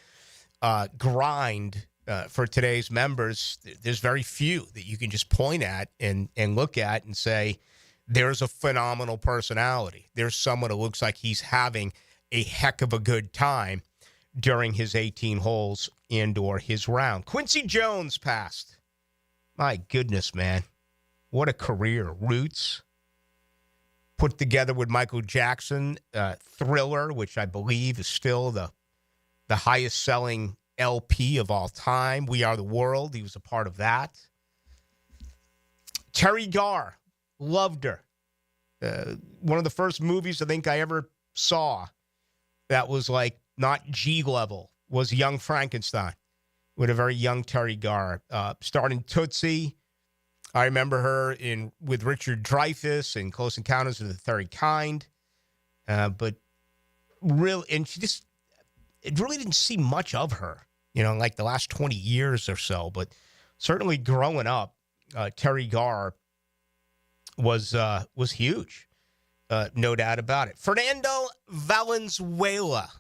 grind for today's members. There's very few that you can just point at and look at and say, there's a phenomenal personality. There's someone who looks like he's having a heck of a good time during his 18 holes and or his round. Quincy Jones passed. My goodness, man. What a career. Roots. Put together with Michael Jackson, Thriller, which I believe is still the highest selling LP of all time. We Are the World. He was a part of that. Terry Garr. Loved her. One of the first movies I think I ever saw that was like not G level was Young Frankenstein with a very young Terry Garr. Starred in Tootsie. I remember her with Richard Dreyfuss in Close Encounters of the Third Kind. But really, and it really didn't see much of her, like the last 20 years or so. But certainly growing up, Terry Garr was huge. No doubt about it. Fernando Valenzuela.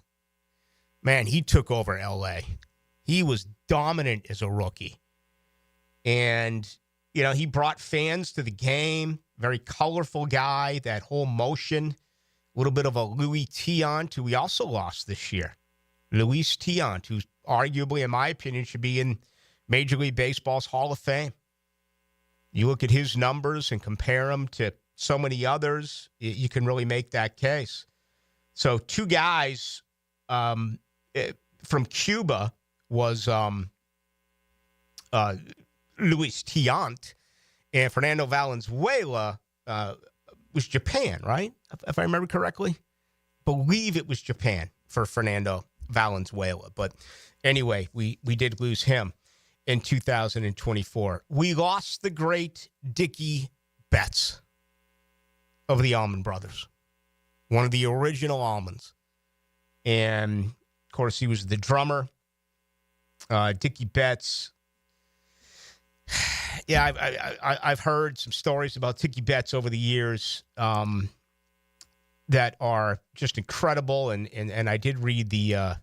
Man, he took over L.A. He was dominant as a rookie. And, he brought fans to the game. Very colorful guy. That whole motion. A little bit of a Louis Tiant, who we also lost this year. Luis Tiant, who arguably, in my opinion, should be in Major League Baseball's Hall of Fame. You look at his numbers and compare them to so many others, you can really make that case. So two guys from Cuba was Luis Tiant, and Fernando Valenzuela was Japan, right? If I remember correctly. Believe it was Japan for Fernando Valenzuela. But anyway, we did lose him in 2024. We lost the great Dickie Betts of the Allman Brothers, one of the original Allmans. And, of course, he was the drummer. Dickie Betts. Yeah, I've heard some stories about Dickie Betts over the years that are just incredible. And I did read the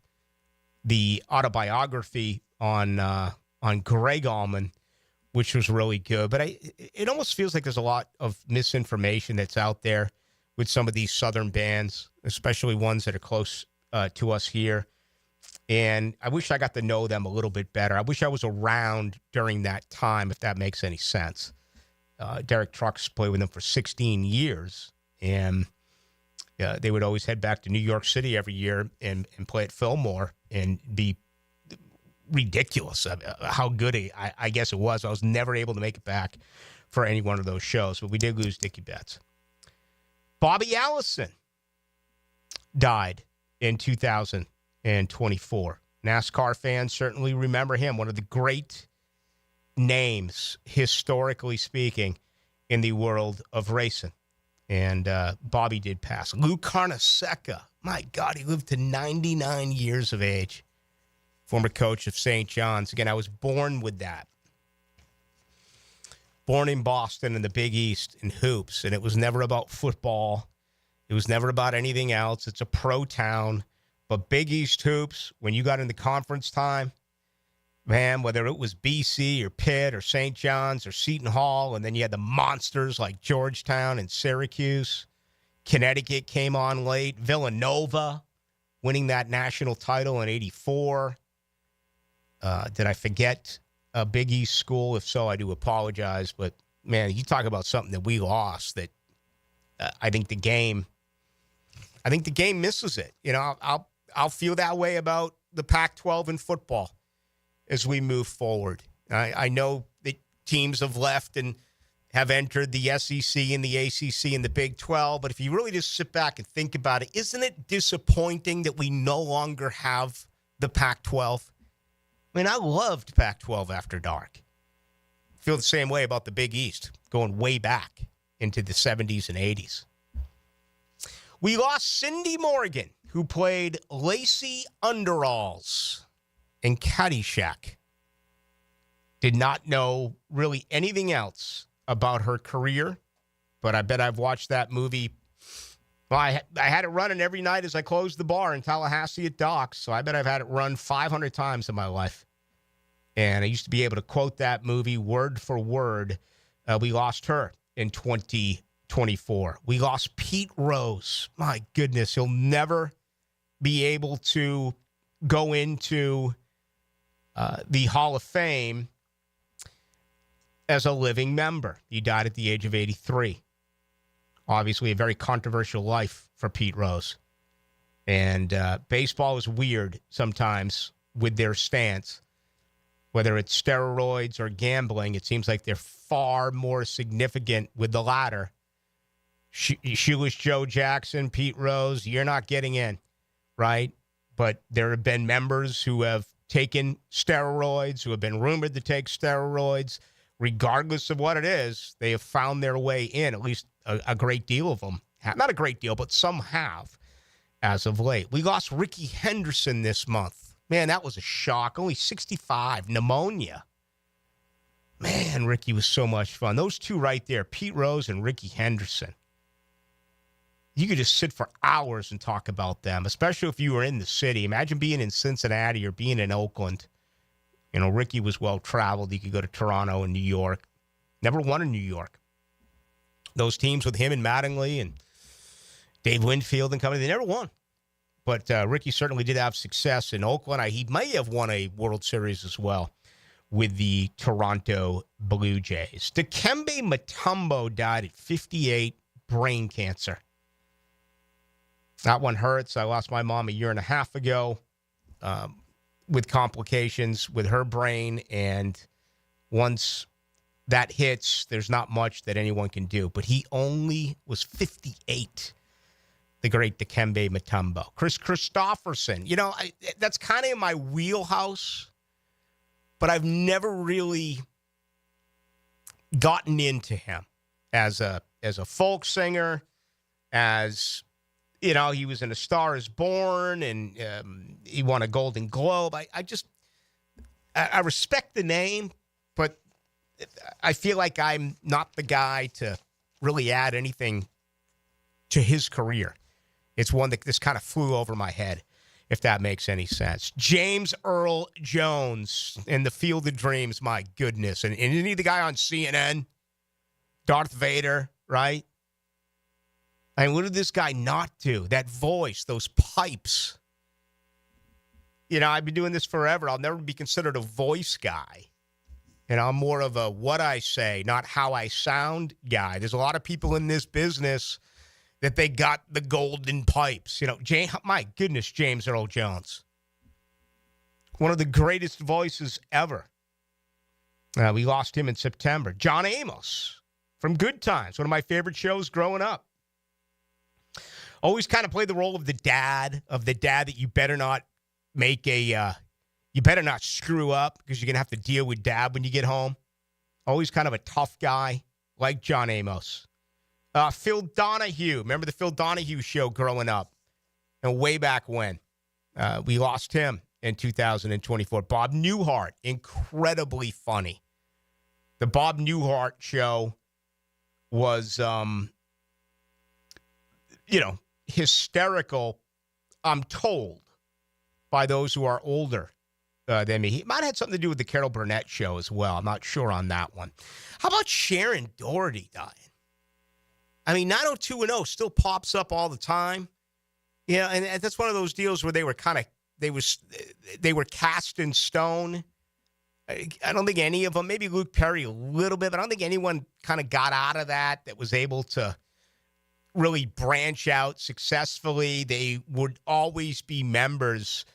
autobiography on Greg Allman, which was really good. But it almost feels like there's a lot of misinformation that's out there with some of these Southern bands, especially ones that are close to us here. And I wish I got to know them a little bit better. I wish I was around during that time, if that makes any sense. Derek Trucks played with them for 16 years. And they would always head back to New York City every year and play at Fillmore and be ridiculous how good I guess it was. I was never able to make it back for any one of those shows, but we did lose Dickie Betts. Bobby Allison died in 2024. NASCAR fans certainly remember him, one of the great names, historically speaking, in the world of racing. And Bobby did pass. Lou Carnesecca, my God, he lived to 99 years of age. Former coach of St. John's. Again, I was born with that. Born in Boston in the Big East in hoops, and it was never about football. It was never about anything else. It's a pro town. But Big East hoops, when you got into conference time, man, whether it was BC or Pitt or St. John's or Seton Hall, and then you had the monsters like Georgetown and Syracuse. Connecticut came on late. Villanova winning that national title in 84. Did I forget a Big East school? If so, I do apologize. But, man, you talk about something that we lost that I think the game misses it. I'll feel that way about the Pac-12 in football as we move forward. I know that teams have left and have entered the SEC and the ACC and the Big 12, but if you really just sit back and think about it, isn't it disappointing that we no longer have the Pac-12? I mean, I loved Pac-12 After Dark. I feel the same way about the Big East, going way back into the 70s and 80s. We lost Cindy Morgan, who played Lacey Underalls in Caddyshack. Did not know really anything else about her career, but I bet I've watched that movie. Well, I had it running every night as I closed the bar in Tallahassee at Docks, so I bet I've had it run 500 times in my life. And I used to be able to quote that movie word for word. We lost her in 2024. We lost Pete Rose. My goodness, he'll never be able to go into the Hall of Fame as a living member. He died at the age of 83. Obviously, a very controversial life for Pete Rose. And baseball is weird sometimes with their stance. Whether it's steroids or gambling, it seems like they're far more significant with the latter. Shoeless Joe Jackson, Pete Rose, you're not getting in, right? But there have been members who have taken steroids, who have been rumored to take steroids. Regardless of what it is, they have found their way in, at least a great deal of them. Not a great deal, but some have as of late. We lost Ricky Henderson this month. Man, that was a shock. Only 65, pneumonia. Man, Ricky was so much fun. Those two right there, Pete Rose and Ricky Henderson. You could just sit for hours and talk about them, especially if you were in the city. Imagine being in Cincinnati or being in Oakland. You know, Ricky was well-traveled. He could go to Toronto and New York. Never won in New York. Those teams with him and Mattingly and Dave Winfield and company, they never won. But Ricky certainly did have success in Oakland. He may have won a World Series as well with the Toronto Blue Jays. Dikembe Mutombo died at 58, brain cancer. That one hurts. I lost my mom a year and a half ago. With complications with her brain, and once that hits, there's not much that anyone can do. But he only was 58, the great Dikembe Mutombo. Chris Christopherson, you know, that's kind of in my wheelhouse, but I've never really gotten into him as a folk singer, as... You know, he was in A Star Is Born, and he won a Golden Globe. I respect the name, but I feel like I'm not the guy to really add anything to his career. It's one that just kind of flew over my head, if that makes any sense. James Earl Jones in The Field of Dreams, my goodness. And isn't he the guy on CNN? Darth Vader, right? I mean, what did this guy not do? That voice, those pipes. You know, I've been doing this forever. I'll never be considered a voice guy. And I'm more of a what I say, not how I sound guy. There's a lot of people in this business that they got the golden pipes. You know, my goodness, James Earl Jones. One of the greatest voices ever. We lost him in September. John Amos from Good Times, one of my favorite shows growing up. Always kind of played the role of the dad that you better not make you better not screw up because you're going to have to deal with dad when you get home. Always kind of a tough guy, like John Amos. Phil Donahue. Remember the Phil Donahue show growing up? And way back when. We lost him in 2024. Bob Newhart, incredibly funny. The Bob Newhart show was, hysterical, I'm told, by those who are older than me. He might have had something to do with the Carol Burnett show as well. I'm not sure on that one. How about Sharon Doherty dying? I mean, 90210 still pops up all the time. Yeah, and that's one of those deals where they were cast in stone. I don't think any of them, maybe Luke Perry a little bit, but I don't think anyone kind of got out of that was able to really branch out successfully. They would always be members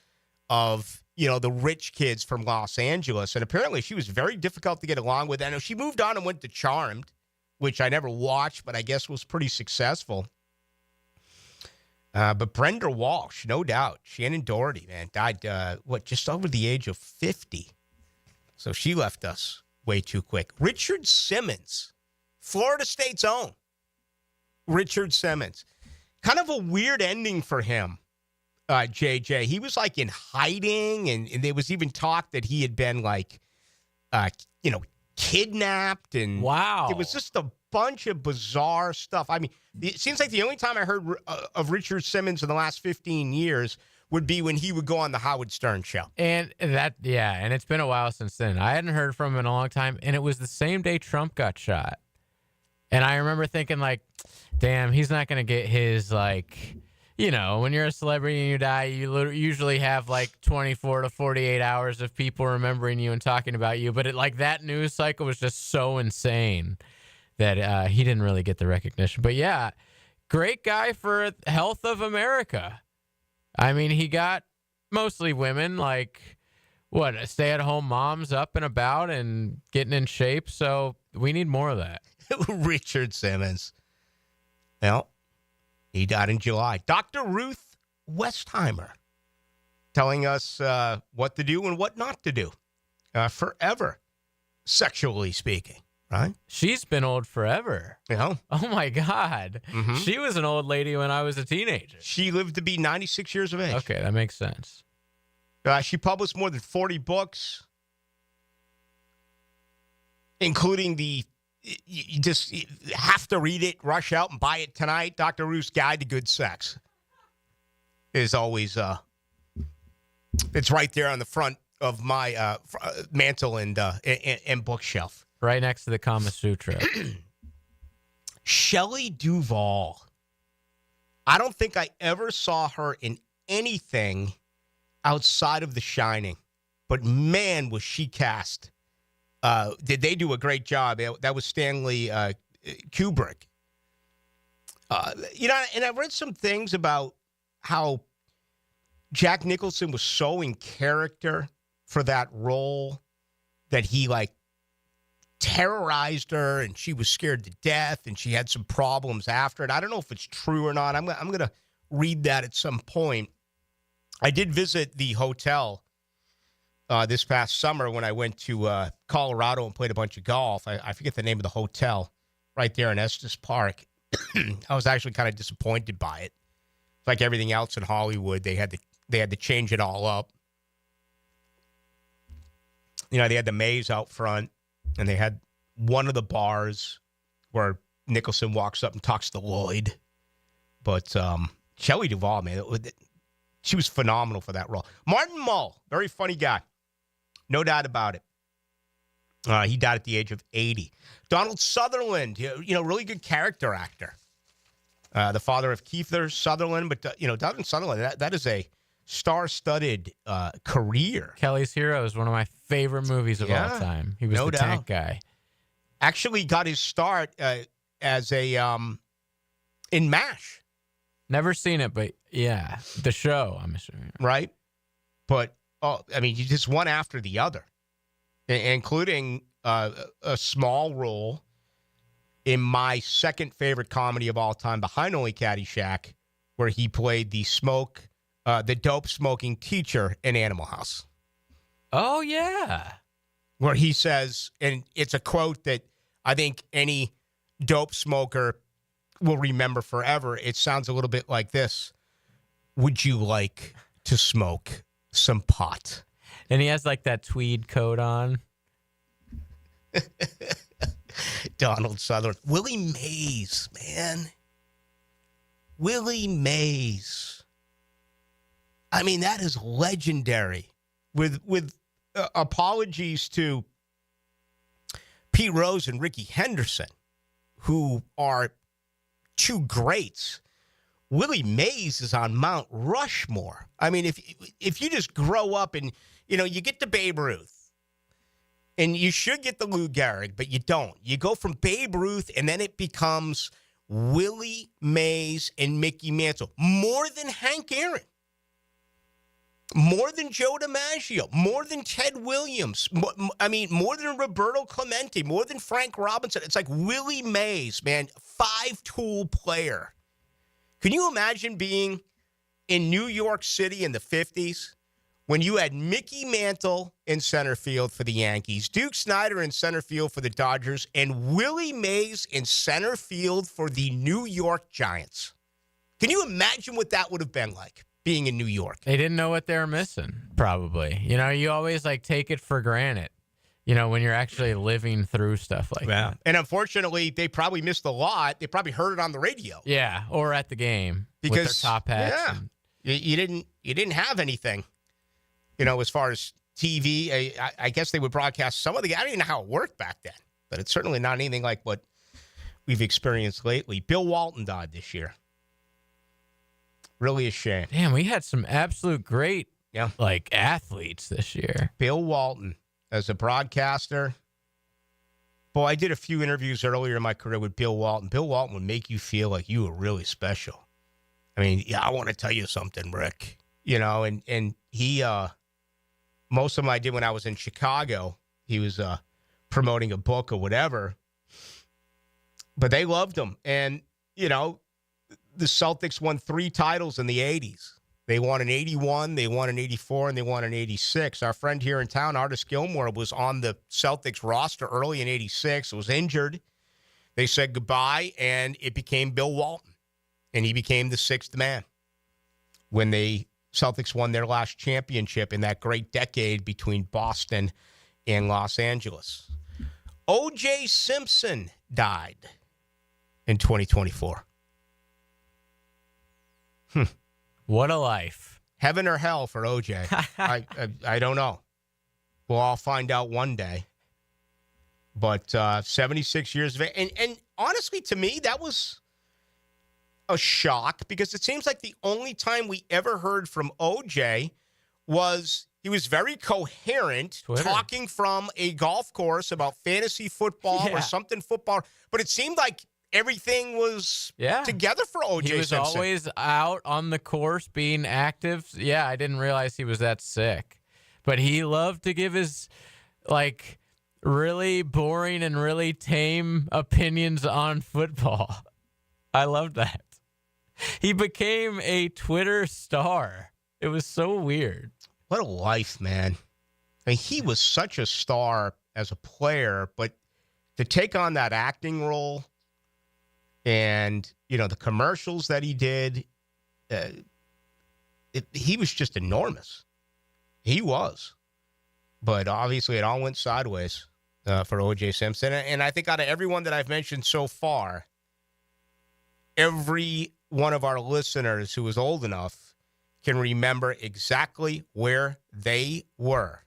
of, the rich kids from Los Angeles. And apparently she was very difficult to get along with. I know she moved on and went to Charmed, which I never watched, but I guess was pretty successful. But Brenda Walsh, no doubt. Shannon Doherty, man, died, just over the age of 50. So she left us way too quick. Richard Simmons, Florida State's own. Richard Simmons. Kind of a weird ending for him, JJ. He was like in hiding, and there was even talk that he had been like, kidnapped. And wow. It was just a bunch of bizarre stuff. I mean, it seems like the only time I heard of Richard Simmons in the last 15 years would be when he would go on the Howard Stern show. And and it's been a while since then. I hadn't heard from him in a long time, and it was the same day Trump got shot. And I remember thinking, like, damn, he's not going to get his, like, when you're a celebrity and you die, you usually have, like, 24 to 48 hours of people remembering you and talking about you. But that news cycle was just so insane that he didn't really get the recognition. But, yeah, great guy for Health of America. I mean, he got mostly women, like, stay-at-home moms up and about and getting in shape. So we need more of that. Richard Simmons. Well, he died in July. Dr. Ruth Westheimer telling us what to do and what not to do forever, sexually speaking, right? She's been old forever. Oh, my God. Mm-hmm. She was an old lady when I was a teenager. She lived to be 96 years of age. Okay, that makes sense. She published more than 40 books, including you just have to read it, rush out and buy it tonight. Dr. Ruth's Guide to Good Sex is always, it's right there on the front of my mantle and bookshelf. Right next to the Kama Sutra. Shelley Duvall. I don't think I ever saw her in anything outside of The Shining, but man, was she cast. Did they do a great job? That was Stanley Kubrick. And I read some things about how Jack Nicholson was so in character for that role that he terrorized her and she was scared to death and she had some problems after it. I don't know if it's true or not. I'm going to read that at some point. I did visit the hotel this past summer when I went to Colorado and played a bunch of golf. I forget the name of the hotel right there in Estes Park. I was actually kind of disappointed by it. Like everything else in Hollywood, they had to change it all up. They had the maze out front, and they had one of the bars where Nicholson walks up and talks to Lloyd. But Shelley Duvall, man, she was phenomenal for that role. Martin Mull, very funny guy. No doubt about it. He died at the age of 80. Donald Sutherland, really good character actor. The father of Kiefer Sutherland. But, Donald Sutherland, that is a star-studded career. Kelly's Hero is one of my favorite movies of all time. He was the tank guy. Actually got his start as in MASH. Never seen it, but yeah, the show, I'm assuming. Right? But, you just one after the other, including a small role in my second favorite comedy of all time, Behind Only Caddyshack, where he played the dope-smoking teacher in Animal House. Oh, yeah. Where he says, and it's a quote that I think any dope smoker will remember forever. It sounds a little bit like this. Would you like to smoke some pot? And he has that tweed coat on. Donald Sutherland. Willie Mays, man. Willie Mays. That is legendary. With apologies to Pete Rose and Ricky Henderson, who are two greats. Willie Mays is on Mount Rushmore. If you just grow up and, you get to Babe Ruth, and you should get the Lou Gehrig, but you don't. You go from Babe Ruth, and then it becomes Willie Mays and Mickey Mantle. More than Hank Aaron. More than Joe DiMaggio, more than Ted Williams, more than Roberto Clemente, more than Frank Robinson. It's like Willie Mays, man, 5-tool player. Can you imagine being in New York City in the 50s when you had Mickey Mantle in center field for the Yankees, Duke Snider in center field for the Dodgers, and Willie Mays in center field for the New York Giants? Can you imagine what that would have been like? Being in New York. They didn't know what they were missing, probably. You always take it for granted, when you're actually living through stuff like that. And unfortunately, they probably missed a lot. They probably heard it on the radio. Yeah, or at the game with their top hats. Yeah, you didn't have anything, as far as TV. I guess they would broadcast some of the. I don't even know how it worked back then, but it's certainly not anything like what we've experienced lately. Bill Walton died this year. Really a shame. Damn, we had some absolute great athletes this year. Bill Walton as a broadcaster. Boy, I did a few interviews earlier in my career with Bill Walton. Bill Walton would make you feel like you were really special. I mean, I want to tell you something, Rick. And he, most of them I did when I was in Chicago. He was promoting a book or whatever. But they loved him. And, the Celtics won 3 titles in the 80s. They won in 81, they won in 84, and they won in 86. Our friend here in town, Artis Gilmore, was on the Celtics roster early in 86, was injured. They said goodbye, and it became Bill Walton. And he became the 6th man when the Celtics won their last championship in that great decade between Boston and Los Angeles. O.J. Simpson died in 2024. What a life. Heaven or hell for OJ. I don't know. We'll all find out one day. But 76 years of age. And honestly, to me, that was a shock because it seems like the only time we ever heard from OJ was he was very coherent, talking from a golf course about fantasy football or something football. But it seemed like everything was together for O.J. He was Simpson. always out on the course being active. Yeah, I didn't realize he was that sick. But he loved to give his, really boring and really tame opinions on football. I loved that. He became a Twitter star. It was so weird. What a life, man. I mean, he was such a star as a player, but to take on that acting role and, the commercials that he did, he was just enormous. He was. But obviously it all went sideways for O.J. Simpson. And I think out of everyone that I've mentioned so far, every one of our listeners who is old enough can remember exactly where they were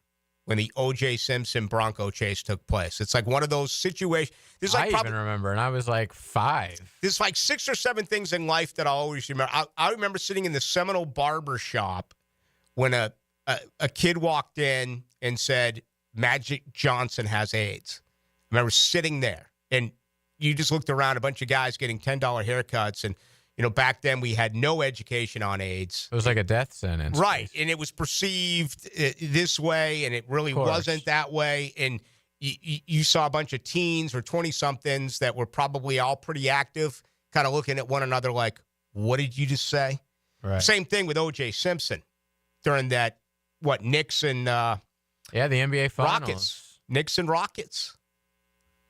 when the O.J. Simpson Bronco chase took place. It's like one of those situations. I even remember, and I was 5. There's 6 or 7 things in life that I'll always remember. I remember sitting in the Seminole barber shop when a kid walked in and said, Magic Johnson has AIDS. I remember sitting there, and you just looked around, a bunch of guys getting $10 haircuts, and back then we had no education on AIDS. It was like a death sentence. Right. And it was perceived this way, and it really wasn't that way. And you saw a bunch of teens or 20-somethings that were probably all pretty active, kind of looking at one another like, what did you just say? Right. Same thing with O.J. Simpson during that, Knicks and the NBA Finals. Rockets. Knicks and Rockets.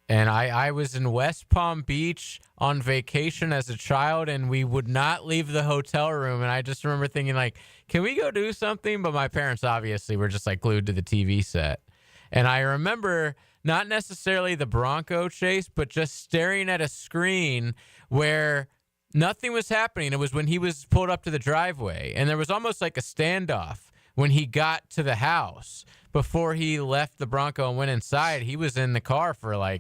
And I was in West Palm Beach on vacation as a child, and we would not leave the hotel room. And I just remember thinking, can we go do something? But my parents obviously were just glued to the TV set. And I remember not necessarily the Bronco chase, but just staring at a screen where nothing was happening. It was when he was pulled up to the driveway, and there was almost like a standoff when he got to the house. Before he left the Bronco and went inside, he was in the car for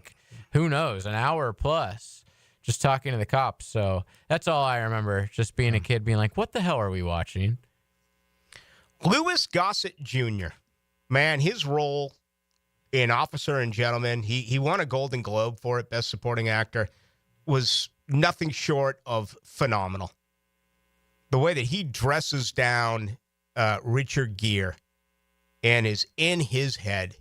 who knows, an hour plus, just talking to the cops. So that's all I remember, just being a kid being like, what the hell are we watching? Louis Gossett Jr., man, his role in Officer and Gentleman, he won a Golden Globe for it, Best Supporting Actor, was nothing short of phenomenal. The way that he dresses down Richard Gere and is in his head.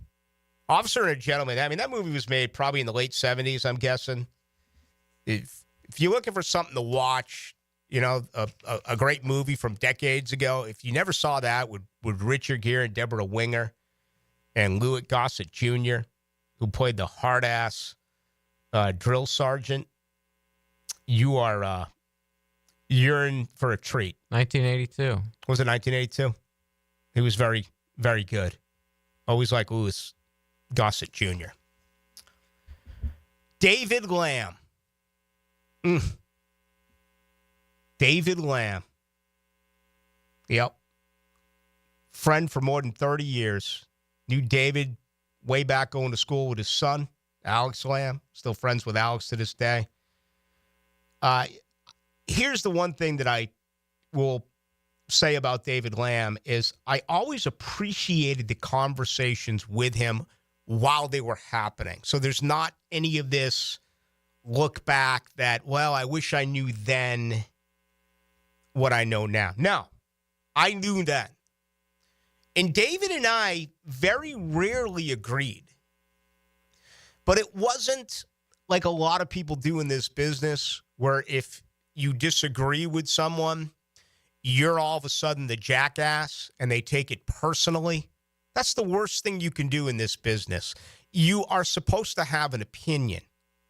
Officer and a Gentleman. I mean, that movie was made probably in the late 70s, I'm guessing. If you're looking for something to watch, you know, a great movie from decades ago, if you never saw that with Richard Gere and Deborah Winger and Louis Gossett Jr., who played the hard-ass drill sergeant, you're in for a treat. 1982. Was it 1982? He was very, very good. Always like Louis Gossett Jr. David Lamb. David Lamb. Yep. Friend for more than 30 years. Knew David way back going to school with his son, Alex Lamb. Still friends with Alex to this day. Here's the one thing that I will say about David Lamb is I always appreciated the conversations with him while they were happening. So there's not any of this look back that, well, I wish I knew then what I know now. No, I knew then. And David and I very rarely agreed. But it wasn't like a lot of people do in this business where if you disagree with someone, you're all of a sudden the jackass and they take it personally. That's the worst thing you can do in this business. You are supposed to have an opinion.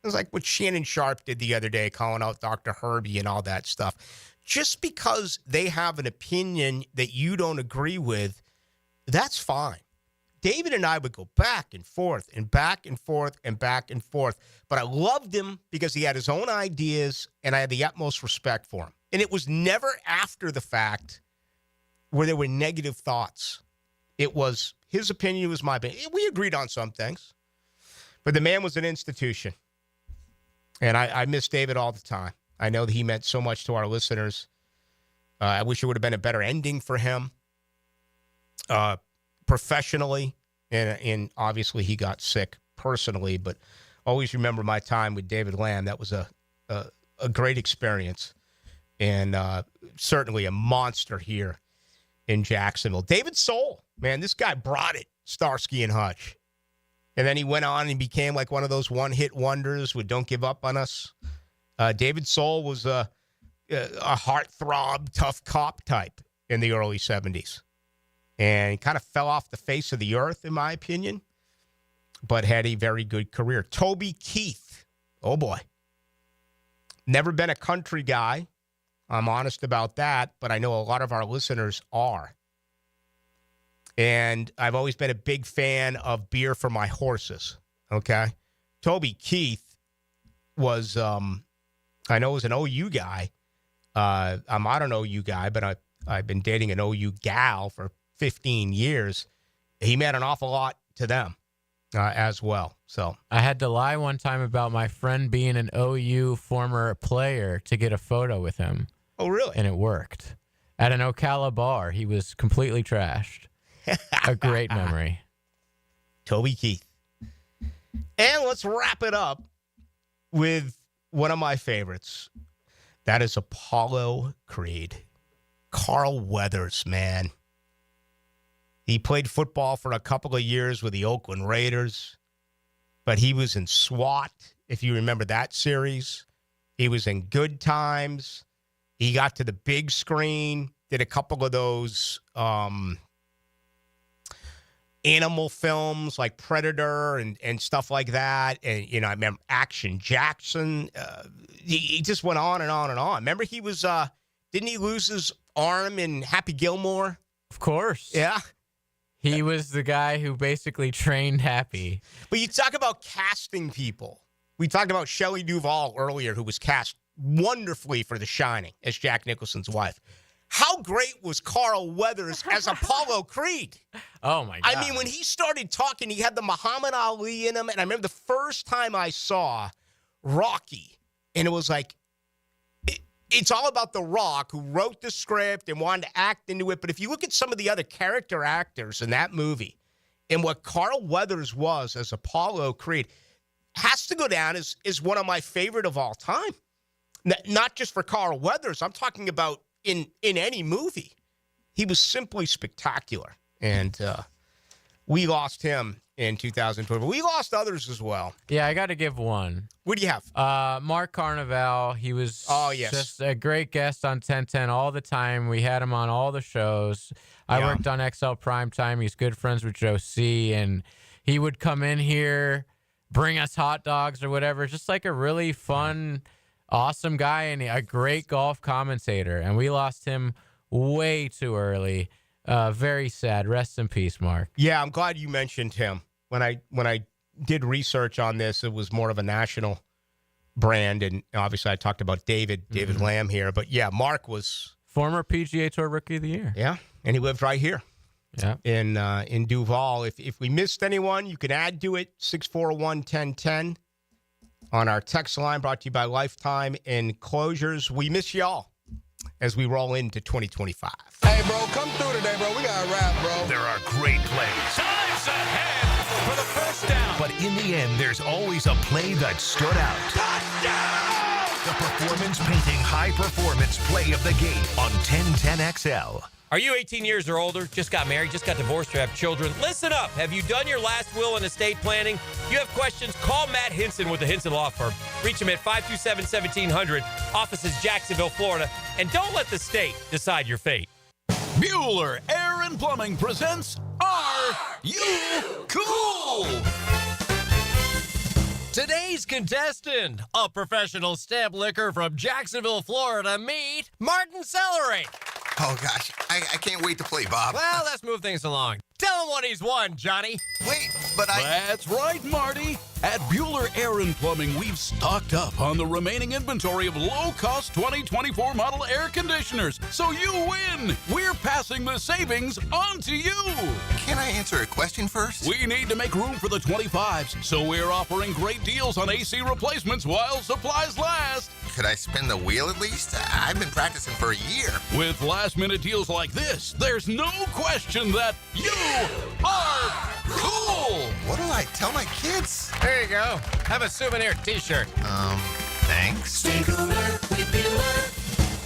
It was like what Shannon Sharp did the other day, calling out Dr. Herbie and all that stuff. Just because they have an opinion that you don't agree with, that's fine. David and I would go back and forth and back and forth and back and forth. But I loved him because he had his own ideas, and I had the utmost respect for him. And it was never after the fact where there were negative thoughts. It was his opinion was my opinion. We agreed on some things. But the man was an institution. And I miss David all the time. I know that he meant so much to our listeners. I wish it would have been a better ending for him. Professionally, and obviously he got sick personally, but always remember my time with David Lamb. That was a great experience, and certainly a monster here in Jacksonville. David Soul, man, this guy brought it, Starsky and Hutch. And then he went on and became like one of those one-hit wonders with Don't Give Up on Us. David Soul was a heartthrob, tough cop type in the early 70s. And he kind of fell off the face of the earth, in my opinion, but had a very good career. Toby Keith, oh boy. Never been a country guy. I'm honest about that, but I know a lot of our listeners are. And I've always been a big fan of Beer for My Horses, okay? Toby Keith was, I know was an OU guy. I'm not an OU guy, but I've been dating an OU gal for 15 years. He meant an awful lot to them as well. So I had to lie one time about my friend being an OU former player to get a photo with him. Oh, really? And it worked. At an Ocala bar, he was completely trashed. A great memory. Toby Keith. And let's wrap it up with one of my favorites. That is Apollo Creed. Carl Weathers, man. He played football for a couple of years with the Oakland Raiders, but he was in SWAT, if you remember that series. He was in Good Times. He got to the big screen, did a couple of those animal films like Predator and stuff like that. And, you know, I remember Action Jackson. He just went on and on and on. Remember he was, didn't he lose his arm in Happy Gilmore? Of course. Yeah. He was the guy who basically trained Happy. But you talk about casting people. We talked about Shelley Duvall earlier, who was cast wonderfully for The Shining as Jack Nicholson's wife. How great was Carl Weathers as Apollo Creed? Oh, my God. I mean, when he started talking, he had the Muhammad Ali in him. And I remember the first time I saw Rocky, and it was like, it's all about The Rock, who wrote the script and wanted to act into it. But if you look at some of the other character actors in that movie and what Carl Weathers was as Apollo Creed, has to go down as one of my favorite of all time. Not just for Carl Weathers. I'm talking about in any movie. He was simply spectacular. And we lost him in 2012. We lost others as well. Yeah, I got to give one. What do you have? Mark Carnival. He was yes. just a great guest on 1010 all the time. We had him on all the shows. I worked on XL Primetime. He's good friends with Joe C. And he would come in here, bring us hot dogs or whatever. Just like a really fun, awesome guy and a great golf commentator. And we lost him way too early. Very sad. Rest in peace, Mark. Yeah, I'm glad you mentioned him. When I did research on this, it was more of a national brand, and obviously I talked about David Lamb here. But yeah, Mark was former PGA Tour Rookie of the Year. Yeah, and he lived right here. Yeah, in Duval. If we missed anyone, you can add to it 641-1010 on our text line. Brought to you by Lifetime Enclosures. We miss y'all as we roll into 2025. Hey, bro, come through today, bro. We got a wrap, bro. There are great plays. Time's ahead for the first down. But in the end, there's always a play that stood out. Touchdown! The performance-painting high-performance play of the game on 1010XL. Are you 18 years or older, just got married, just got divorced, or have children? Listen up. Have you done your last will and estate planning? If you have questions, call Matt Hinson with the Hinson Law Firm. Reach him at 527-1700, offices Jacksonville, Florida. And don't let the state decide your fate. Bueller Air and Plumbing presents Are You Cool? Today's contestant, a professional stamp licker from Jacksonville, Florida, meet Martin Celery. Oh, gosh. I can't wait to play, Bob. Well, let's move things along. Tell him what he's won, Johnny. Wait, but That's right, Marty. At Bueller Air and Plumbing, we've stocked up on the remaining inventory of low-cost 2024 model air conditioners. So you win. We're passing the savings on to you. Can I answer a question first? We need to make room for the 25s, so we're offering great deals on AC replacements while supplies last. Could I spin the wheel at least? I've been practicing for a year. With last-minute deals like this, there's no question that you are cool. What do I tell my kids? There you go. Have a souvenir t-shirt. Thanks. Stay cooler with Bueller.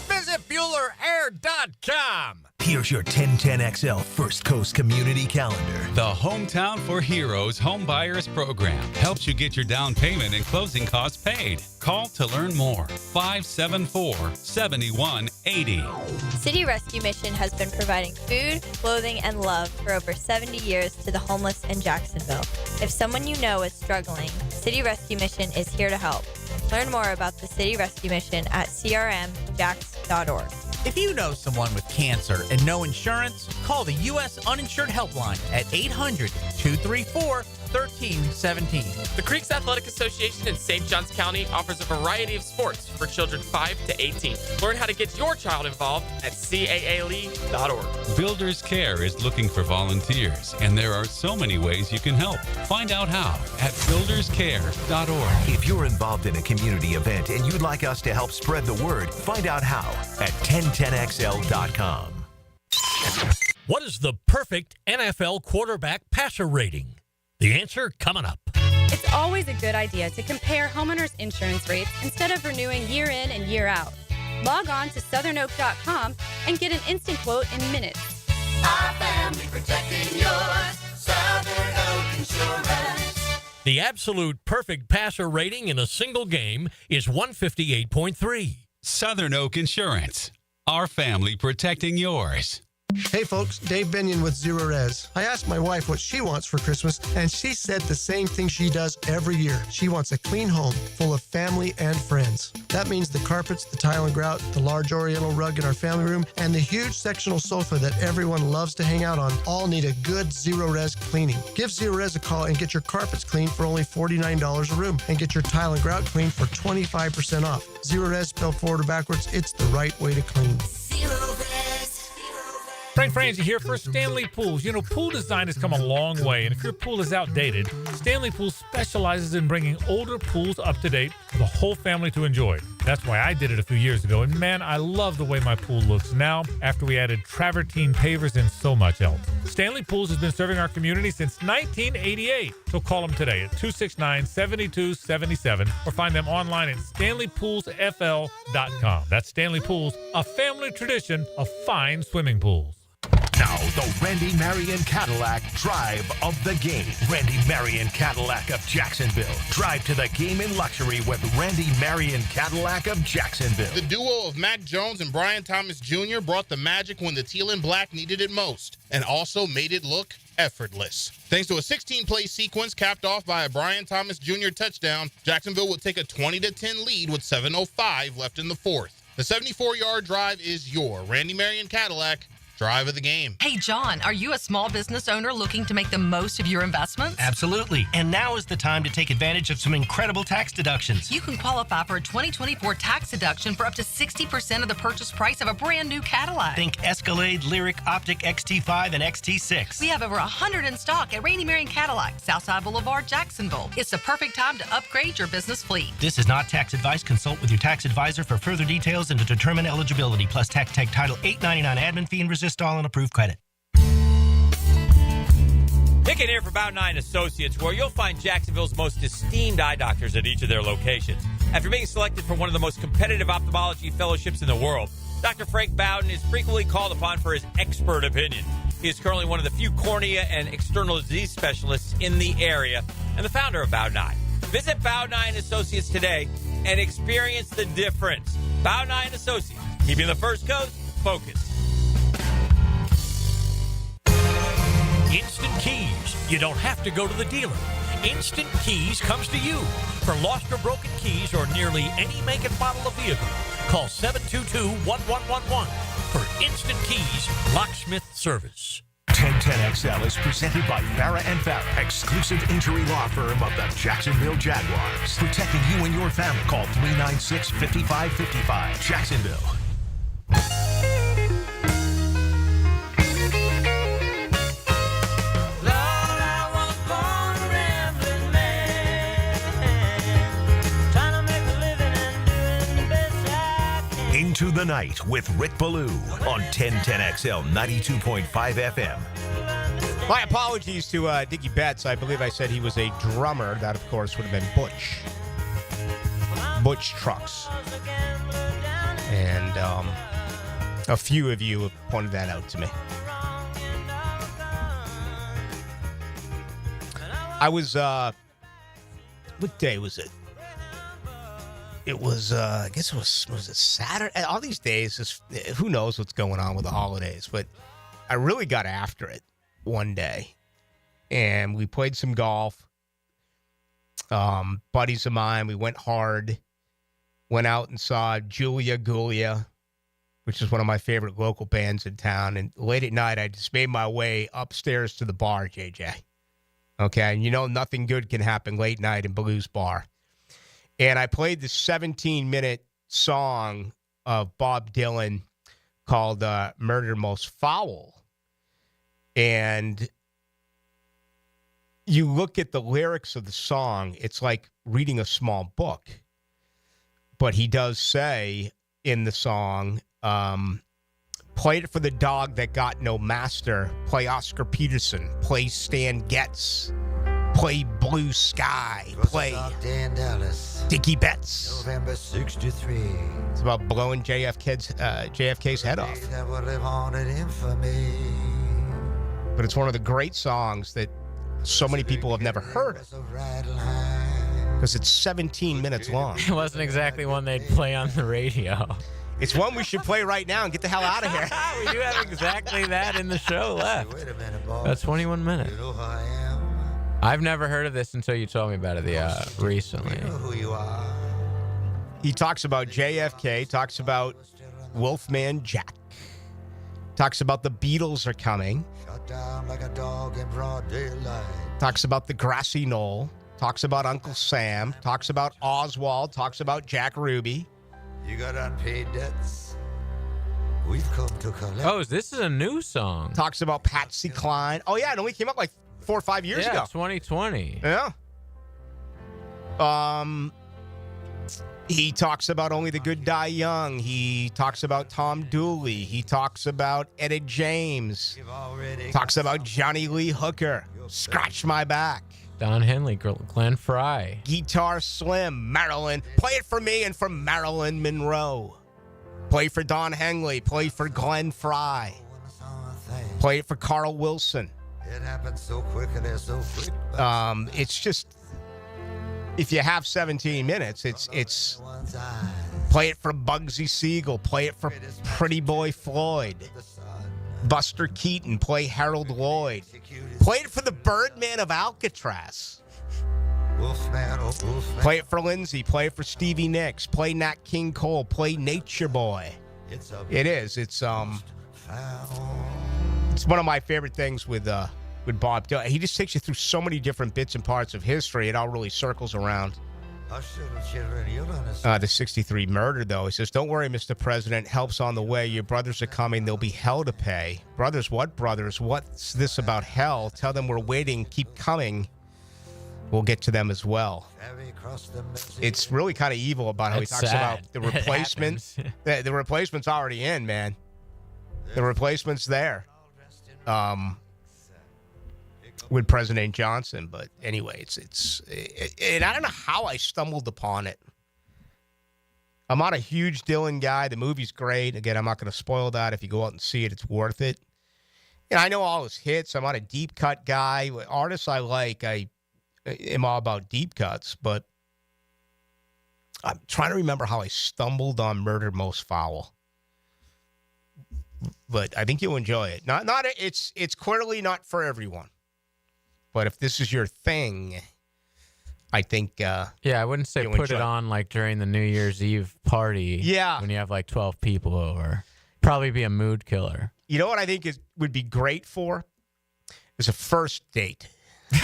Visit BuellerAir.com. Here's your 1010XL First Coast Community Calendar. The Hometown for Heroes Home Buyers Program helps you get your down payment and closing costs paid. Call to learn more. 574-7180. City Rescue Mission has been providing food, clothing, and love for over 70 years to the homeless in Jacksonville. If someone you know is struggling, City Rescue Mission is here to help. Learn more about the City Rescue Mission at crmjax.org. If you know someone with cancer and no insurance, call the U.S. Uninsured Helpline at 800-234-1317. The Creeks Athletic Association in St. Johns County offers a variety of sports for children 5 to 18. Learn how to get your child involved at caale.org. Builders Care is looking for volunteers, and there are so many ways you can help. Find out how at builderscare.org. If you're involved in a community event and you'd like us to help spread the word, find out how at 1010XL.com. What is the perfect NFL quarterback passer rating? The answer coming up. It's always a good idea to compare homeowners insurance rates instead of renewing year in and year out. Log on to southernoak.com and get an instant quote in minutes. Our family protecting yours. Southern Oak Insurance. The absolute perfect passer rating in a single game is 158.3. Southern Oak Insurance. Our family protecting yours. Hey folks, Dave Binion with Zero Res. I asked my wife what she wants for Christmas, and she said the same thing she does every year. She wants a clean home full of family and friends. That means the carpets, the tile and grout, the large oriental rug in our family room, and the huge sectional sofa that everyone loves to hang out on all need a good Zero Res cleaning. Give Zero Res a call and get your carpets cleaned for only $49 a room, and get your tile and grout cleaned for 25% off. Zero Res spelled forward or backwards, it's the right way to clean. Frank Franzi here for Stanley Pools. You know, pool design has come a long way, and if your pool is outdated, Stanley Pools specializes in bringing older pools up to date for the whole family to enjoy. That's why I did it a few years ago, and man, I love the way my pool looks now after we added travertine pavers and so much else. Stanley Pools has been serving our community since 1988, so call them today at 269-7277 or find them online at stanleypoolsfl.com. That's Stanley Pools, a family tradition of fine swimming pools. Now, the Randy Marion Cadillac Drive of the Game. Randy Marion Cadillac of Jacksonville. Drive to the game in luxury with Randy Marion Cadillac of Jacksonville. The duo of Mac Jones and Brian Thomas Jr. brought the magic when the teal and black needed it most, and also made it look effortless. Thanks to a 16-play sequence capped off by a Brian Thomas Jr. touchdown, Jacksonville would take a 20-10 lead with 7:05 left in the fourth. The 74-yard drive is your Randy Marion Cadillac Drive of the Game. Hey, John, are you a small business owner looking to make the most of your investments? Absolutely. And now is the time to take advantage of some incredible tax deductions. You can qualify for a 2024 tax deduction for up to 60% of the purchase price of a brand new Cadillac. Think Escalade, Lyric, Optic, XT5, and XT6. We have over 100 in stock at Randy Marion Cadillac, Southside Boulevard, Jacksonville. It's the perfect time to upgrade your business fleet. This is not tax advice. Consult with your tax advisor for further details and to determine eligibility, plus tax tag title $8.99 admin fee and resist all and approved credit. Pick it here for Bound 9 Associates, where you'll find Jacksonville's most esteemed eye doctors at each of their locations. After being selected for one of the most competitive ophthalmology fellowships in the world, Dr. Frank Bowden is frequently called upon for his expert opinion. He is currently one of the few cornea and external disease specialists in the area and the founder of Bound 9. Visit Bound 9 Associates today and experience the difference. Bound 9 Associates, keeping the First Coast focused. Instant Keys. You don't have to go to the dealer. Instant Keys comes to you. For lost or broken keys or nearly any make and model of vehicle, call 722-1111 for Instant Keys locksmith service. 1010XL is presented by Farah & Farah, exclusive injury law firm of the Jacksonville Jaguars. Protecting you and your family. Call 396-5555. Jacksonville. Into the Night with Rick Ballou on 1010XL 92.5 FM. My apologies to Dickie Betts. I believe I said he was a drummer. That, of course, would have been Butch. Butch Trucks. And a few of you have pointed that out to me. I was, what day was it? It was, I guess was it Saturday? All these days, who knows what's going on with the holidays, but I really got after it one day. And we played some golf. Buddies of mine, we went hard. Went out and saw Julia Gulia, which is one of my favorite local bands in town. And late at night, I just made my way upstairs to the bar, JJ. Okay, and you know nothing good can happen late night in Blues Bar. And I played the 17-minute song of Bob Dylan called Murder Most Foul. And you look at the lyrics of the song, it's like reading a small book. But he does say in the song, play it for the dog that got no master. Play Oscar Peterson. Play Stan Getz. Play Blue Sky. Play Dickie Betts. November 63. It's about blowing JFK's head off. That will live on in infamy. But it's one of the great songs that so many people have never heard of. Because it's 17 minutes long. It wasn't exactly one they'd play on the radio. It's one we should play right now and get the hell out of here. We do have exactly that in the show left. Wait a minute, boss. That's 21 minutes. You know who I am? I've never heard of this until you told me about it recently. You know who you are. He talks about JFK, talks about Wolfman Jack, talks about the Beatles are coming, Shut down like a dog in broad daylight. talks about the grassy knoll, talks about Uncle Sam, talks about Oswald, talks about Jack Ruby. You got unpaid debts. We've come to collect. Oh, this is a new song. Talks about Patsy Cline. Oh, yeah, it only came out like 4 or 5 years ago. 2020. Yeah. He talks about Only the Good Die Young. He talks about Tom Dooley. He talks about Etta James. Talks about Johnny Lee Hooker. Scratch My Back. Don Henley, Glenn Fry. Guitar Slim, Marilyn. Play it for me and for Marilyn Monroe. Play for Don Henley. Play for Glenn Fry. Play it for Carl Wilson. It happens so quick and they're so quick. It's just, if you have 17 minutes, it's play it for Bugsy Siegel. Play it for Pretty Boy Floyd. Buster Keaton. Play Harold Lloyd. Play it for the Birdman of Alcatraz. Wolfman, oh Wolfman. Play it for Lindsay. Play it for Stevie Nicks. Play Nat King Cole. Play Nature Boy. It is. It's one of my favorite things with Bob Dylan. He just takes you through so many different bits and parts of history. It all really circles around. The 63 murder, though. He says, "Don't worry, Mr. President. Help's on the way. Your brothers are coming. There'll be hell to pay." Brothers, what brothers? What's this about hell? Tell them we're waiting. Keep coming. We'll get to them as well. It's really kind of evil about how he talks about the replacement. The replacement's already in, man. The replacement's there. With President Johnson, but anyway, and I don't know how I stumbled upon it. I'm not a huge Dylan guy. The movie's great. Again, I'm not going to spoil that. If you go out and see it, it's worth it. And I know all his hits. I'm not a deep cut guy. Artists I like, I am all about deep cuts, but I'm trying to remember how I stumbled on Murder Most Foul. But I think you'll enjoy it. It's clearly not for everyone. But if this is your thing, I think I wouldn't say put it on like during the New Year's Eve party. Yeah. When you have like 12 people over. Probably be a mood killer. You know what I think would be great for? Is a first date. Hey,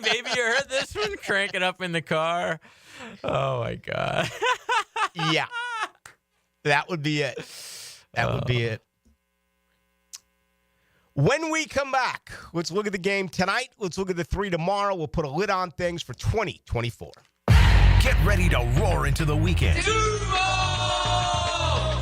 baby, you heard this one? Crank it up in the car. Oh, my God. Yeah. That would be it. That would be it. When we come back, let's look at the game tonight. Let's look at the 3 tomorrow. We'll put a lid on things for 2024. Get ready to roar into the weekend.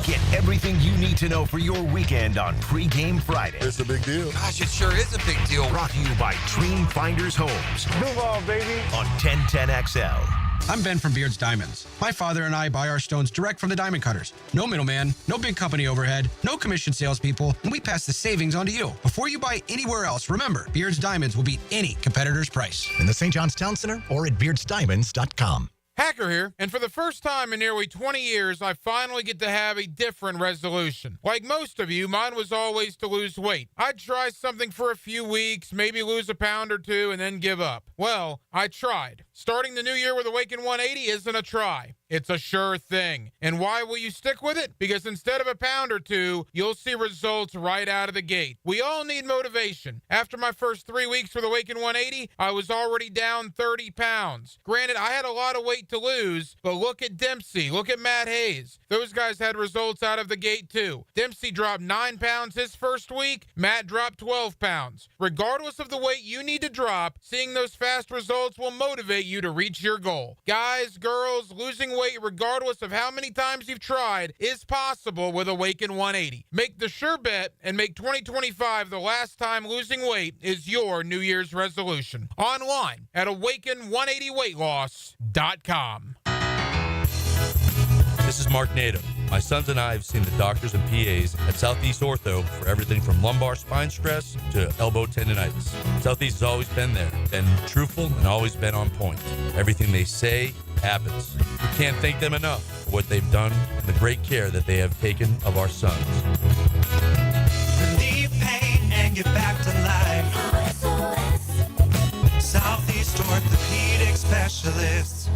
Get everything you need to know for your weekend on Pre-Game Friday. It's a big deal. Gosh, it sure is a big deal. Brought to you by Dream Finders Homes. Duval, baby. On 1010XL. I'm Ben from Beard's Diamonds. My father and I buy our stones direct from the diamond cutters. No middleman, no big company overhead, no commission salespeople, and we pass the savings on to you. Before you buy anywhere else, remember, Beard's Diamonds will beat any competitor's price. In the St. John's Town Center or at beardsdiamonds.com. Hacker here, and for the first time in nearly 20 years, I finally get to have a different resolution. Like most of you, mine was always to lose weight. I'd try something for a few weeks, maybe lose a pound or two, and then give up. Well, I tried. Starting the new year with Awaken 180 isn't a try. It's a sure thing. And why will you stick with it? Because instead of a pound or two, you'll see results right out of the gate. We all need motivation. After my first 3 weeks with Awaken 180, I was already down 30 pounds. Granted, I had a lot of weight to lose, but look at Dempsey, look at Matt Hayes. Those guys had results out of the gate too. Dempsey dropped 9 pounds his first week, Matt dropped 12 pounds. Regardless of the weight you need to drop, seeing those fast results will motivate you to reach your goal. Guys, girls, losing weight regardless of how many times you've tried is possible with Awaken 180. Make the sure bet and make 2025 the last time losing weight is your New Year's resolution. Online at awaken180weightloss.com. This is Mark Nato. My sons and I have seen the doctors and PAs at Southeast Ortho for everything from lumbar spine stress to elbow tendonitis. Southeast has always been there, been truthful, and always been on point. Everything they say happens. We can't thank them enough for what they've done and the great care that they have taken of our sons. Relieve pain and get back to life. Southeast Orthopedic Specialists.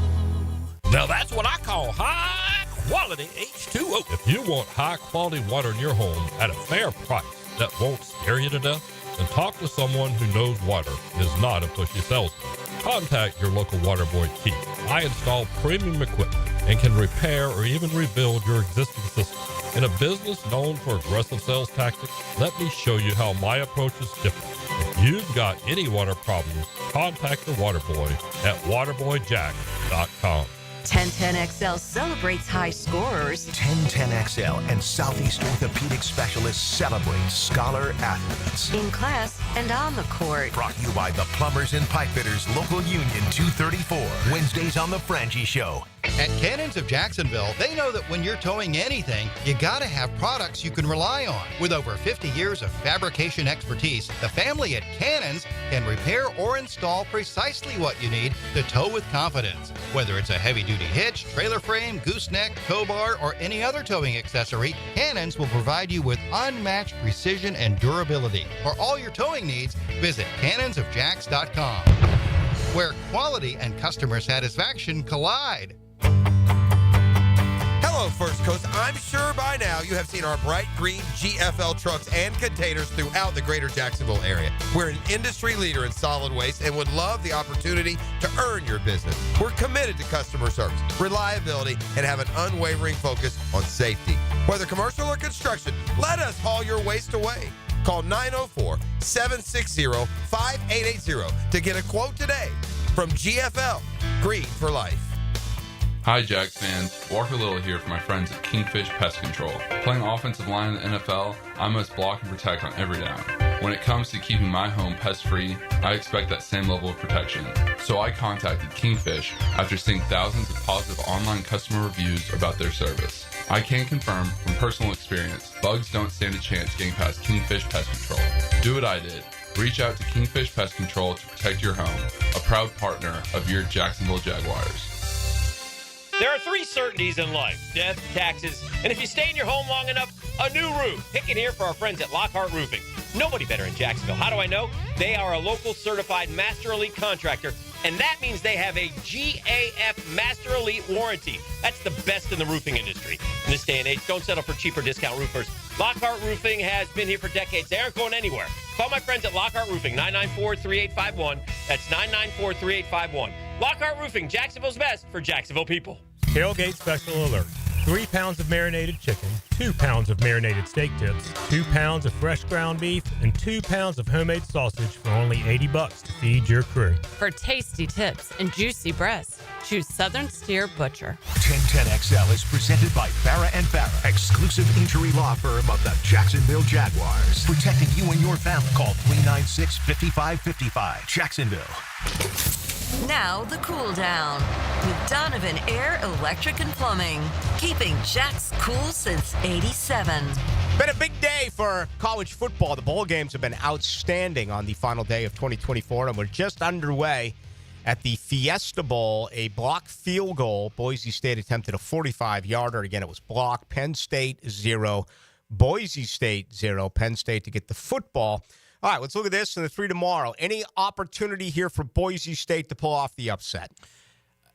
Now that's what I call high-quality H2O. If you want high-quality water in your home at a fair price that won't scare you to death, then talk to someone who knows water and is not a pushy salesman. Contact your local water boy, Keith. I install premium equipment and can repair or even rebuild your existing system. In a business known for aggressive sales tactics, let me show you how my approach is different. If you've got any water problems, contact the water boy at waterboyjack.com. 1010XL celebrates high scorers. 1010XL and Southeast Orthopedic Specialists celebrate scholar athletes. In class and on the court. Brought to you by the Plumbers and Pipe Fitters Local Union 234. Wednesdays on The Frangie Show. At Cannons of Jacksonville, they know that when you're towing anything, you gotta have products you can rely on. With over 50 years of fabrication expertise, the family at Cannons can repair or install precisely what you need to tow with confidence. Whether it's a heavy-duty hitch, trailer frame, gooseneck, tow bar, or any other towing accessory, Cannons will provide you with unmatched precision and durability. For all your towing needs, visit cannonsofjacks.com, where quality and customer satisfaction collide. Hello, First Coast. I'm sure by now you have seen our bright green GFL trucks and containers throughout the greater Jacksonville area. We're an industry leader in solid waste and would love the opportunity to earn your business. We're committed to customer service, reliability, and have an unwavering focus on safety. Whether commercial or construction, let us haul your waste away. Call 904-760-5880 to get a quote today from GFL, Green for Life. Hi, Jags fans. Walker Little here for my friends at Kingfish Pest Control. Playing offensive line in the NFL, I must block and protect on every down. When it comes to keeping my home pest-free, I expect that same level of protection. So I contacted Kingfish after seeing thousands of positive online customer reviews about their service. I can confirm from personal experience, bugs don't stand a chance getting past Kingfish Pest Control. Do what I did. Reach out to Kingfish Pest Control to protect your home, a proud partner of your Jacksonville Jaguars. There are 3 certainties in life: death, taxes, and if you stay in your home long enough, a new roof. Pick it here for our friends at Lockhart Roofing. Nobody better in Jacksonville. How do I know? They are a local certified Master Elite contractor, and that means they have a GAF Master Elite warranty. That's the best in the roofing industry. In this day and age, don't settle for cheaper discount roofers. Lockhart Roofing has been here for decades. They aren't going anywhere. Call my friends at Lockhart Roofing, 994-3851. That's 994-3851. Lockhart Roofing, Jacksonville's best for Jacksonville people. Tailgate special alert. 3 pounds of marinated chicken, 2 pounds of marinated steak tips, 2 pounds of fresh ground beef, and 2 pounds of homemade sausage for only $80 to feed your crew. For tasty tips and juicy breasts, choose Southern Steer Butcher. 1010XL is presented by Farrah & Farrah, exclusive injury law firm of the Jacksonville Jaguars. Protecting you and your family. Call 396-5555. Jacksonville. Now the cool down with Donovan Air, Electric and Plumbing, keeping Jack's cool since '87. Been a big day for college football. The bowl games have been outstanding on the final day of 2024, and we're just underway at the Fiesta Bowl. A blocked field goal. Boise State attempted a 45-yarder. Again, it was blocked. Penn State 0, Boise State 0. Penn State to get the football. All right, let's look at this in the 3 tomorrow. Any opportunity here for Boise State to pull off the upset?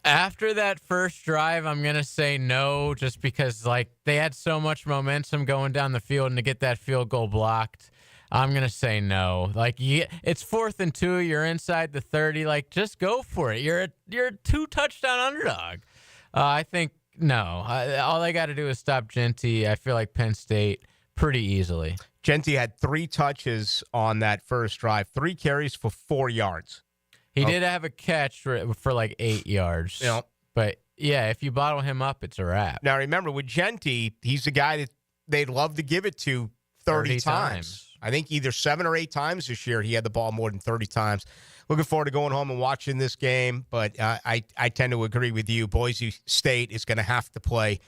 After that first drive, I'm going to say no, just because they had so much momentum going down the field, and to get that field goal blocked, I'm going to say no. It's 4th and 2, you're inside the 30, just go for it. You're a 2-touchdown underdog. I think no. All they got to do is stop Genty. I feel like Penn State pretty easily. Genty had 3 touches on that first drive, 3 carries for 4 yards. He did have a catch for 8 yards. But, yeah, if you bottle him up, it's a wrap. Now, remember, with Genty, he's the guy that they'd love to give it to 30 times. I think either 7 or 8 times this year he had the ball more than 30 times. Looking forward to going home and watching this game, but I tend to agree with you. Boise State is going to have to play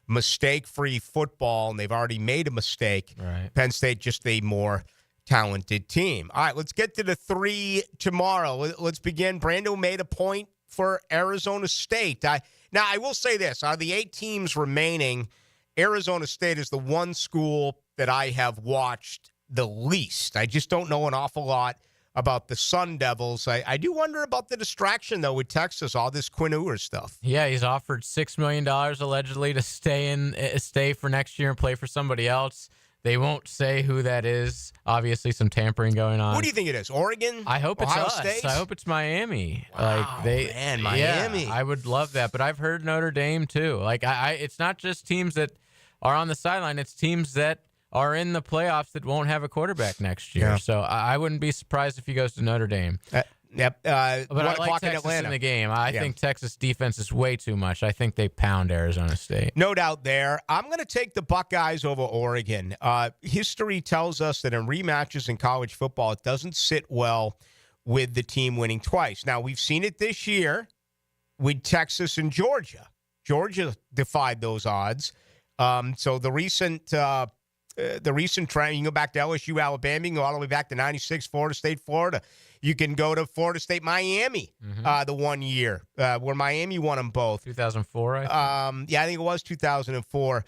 mistake-free football, and they've already made a mistake. Right. Penn State just a more talented team. All right, let's get to the 3 tomorrow. Let's begin. Brando made a point for Arizona State. Now, I will say this. Out of the 8 teams remaining, Arizona State is the one school that I have watched the least. I just don't know an awful lot about the Sun Devils. I do wonder about the distraction, though, with Texas, all this Quinn Ewers stuff. Yeah, he's offered $6 million allegedly to stay for next year and play for somebody else. They won't say who that is. Obviously, some tampering going on. Who do you think it is? Oregon? I hope it's Ohio us. State? I hope it's Miami. Wow, man, Miami. Yeah, I would love that, but I've heard Notre Dame too. It's not just teams that are on the sideline. It's teams that are in the playoffs that won't have a quarterback next year. Yeah. So I wouldn't be surprised if he goes to Notre Dame. Yep. But I like Texas in the game. I think Texas defense is way too much. I think they pound Arizona State. No doubt there. I'm going to take the Buckeyes over Oregon. History tells us that in rematches in college football, it doesn't sit well with the team winning twice. Now, we've seen it this year with Texas and Georgia. Georgia defied those odds. So the recent trend, you can go back to LSU, Alabama, you can go all the way back to 96, Florida State, Florida. You can go to Florida State, Miami, the 1 year where Miami won them both. 2004, yeah, I think it was 2004.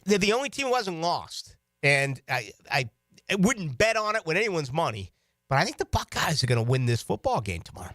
They're the only team who wasn't lost, and I wouldn't bet on it with anyone's money. But I think the Buckeyes are going to win this football game tomorrow.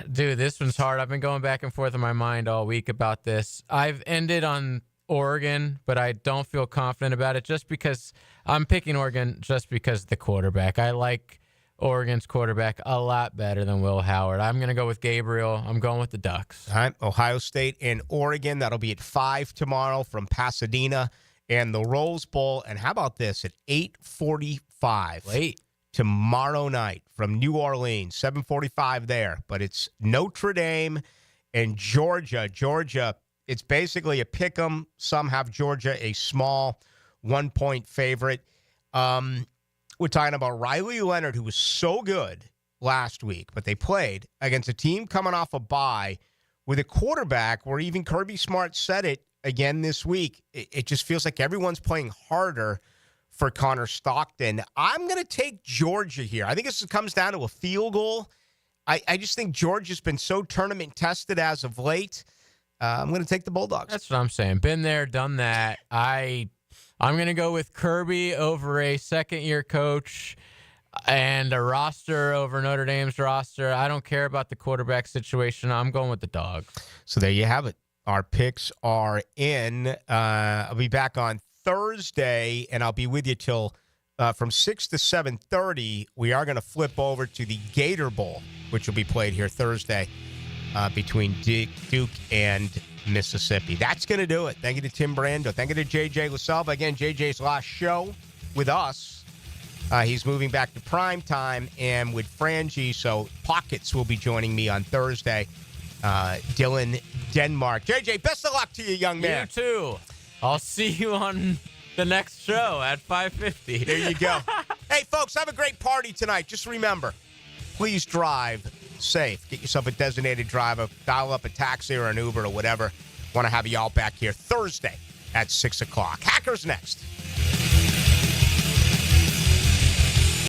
This one's hard. I've been going back and forth in my mind all week about this. I've ended on Oregon, but I don't feel confident about it just because I'm picking Oregon just because of the quarterback. I like Oregon's quarterback a lot better than Will Howard. I'm going to go with Gabriel. I'm going with the Ducks. All right, Ohio State and Oregon. That'll be at 5 tomorrow from Pasadena. And the Rose Bowl. And how about this? At 8:45. Late. Tomorrow night from New Orleans. 7:45 there. But it's Notre Dame and Georgia. Georgia, it's basically a pick 'em. Some have Georgia a small 1-point favorite. We're talking about Riley Leonard, who was so good last week, but they played against a team coming off a bye with a quarterback where even Kirby Smart said it again this week. It just feels like everyone's playing harder for Connor Stockton. I'm going to take Georgia here. I think this comes down to a field goal. I just think Georgia's been so tournament tested as of late. I'm going to take the Bulldogs. That's what I'm saying. Been there, done that. I'm going to go with Kirby over a second-year coach and a roster over Notre Dame's roster. I don't care about the quarterback situation. I'm going with the Dogs. So there you have it. Our picks are in. I'll be back on Thursday, and I'll be with you till from 6 to 7:30. We are going to flip over to the Gator Bowl, which will be played here Thursday between Duke and Mississippi. That's going to do it. Thank you to Tim Brando. Thank you to J.J. LaSalva. Again, J.J.'s last show with us. He's moving back to prime time and with Frangie, so Pockets will be joining me on Thursday. Dylan Denmark. J.J., best of luck to you, young man. You too. I'll see you on the next show at 5:50. There you go. Hey, folks, have a great party tonight. Just remember, please drive safe. Get yourself a designated driver. Dial up a taxi or an Uber or whatever. Want to have you all back here Thursday at 6 o'clock. Hackers next.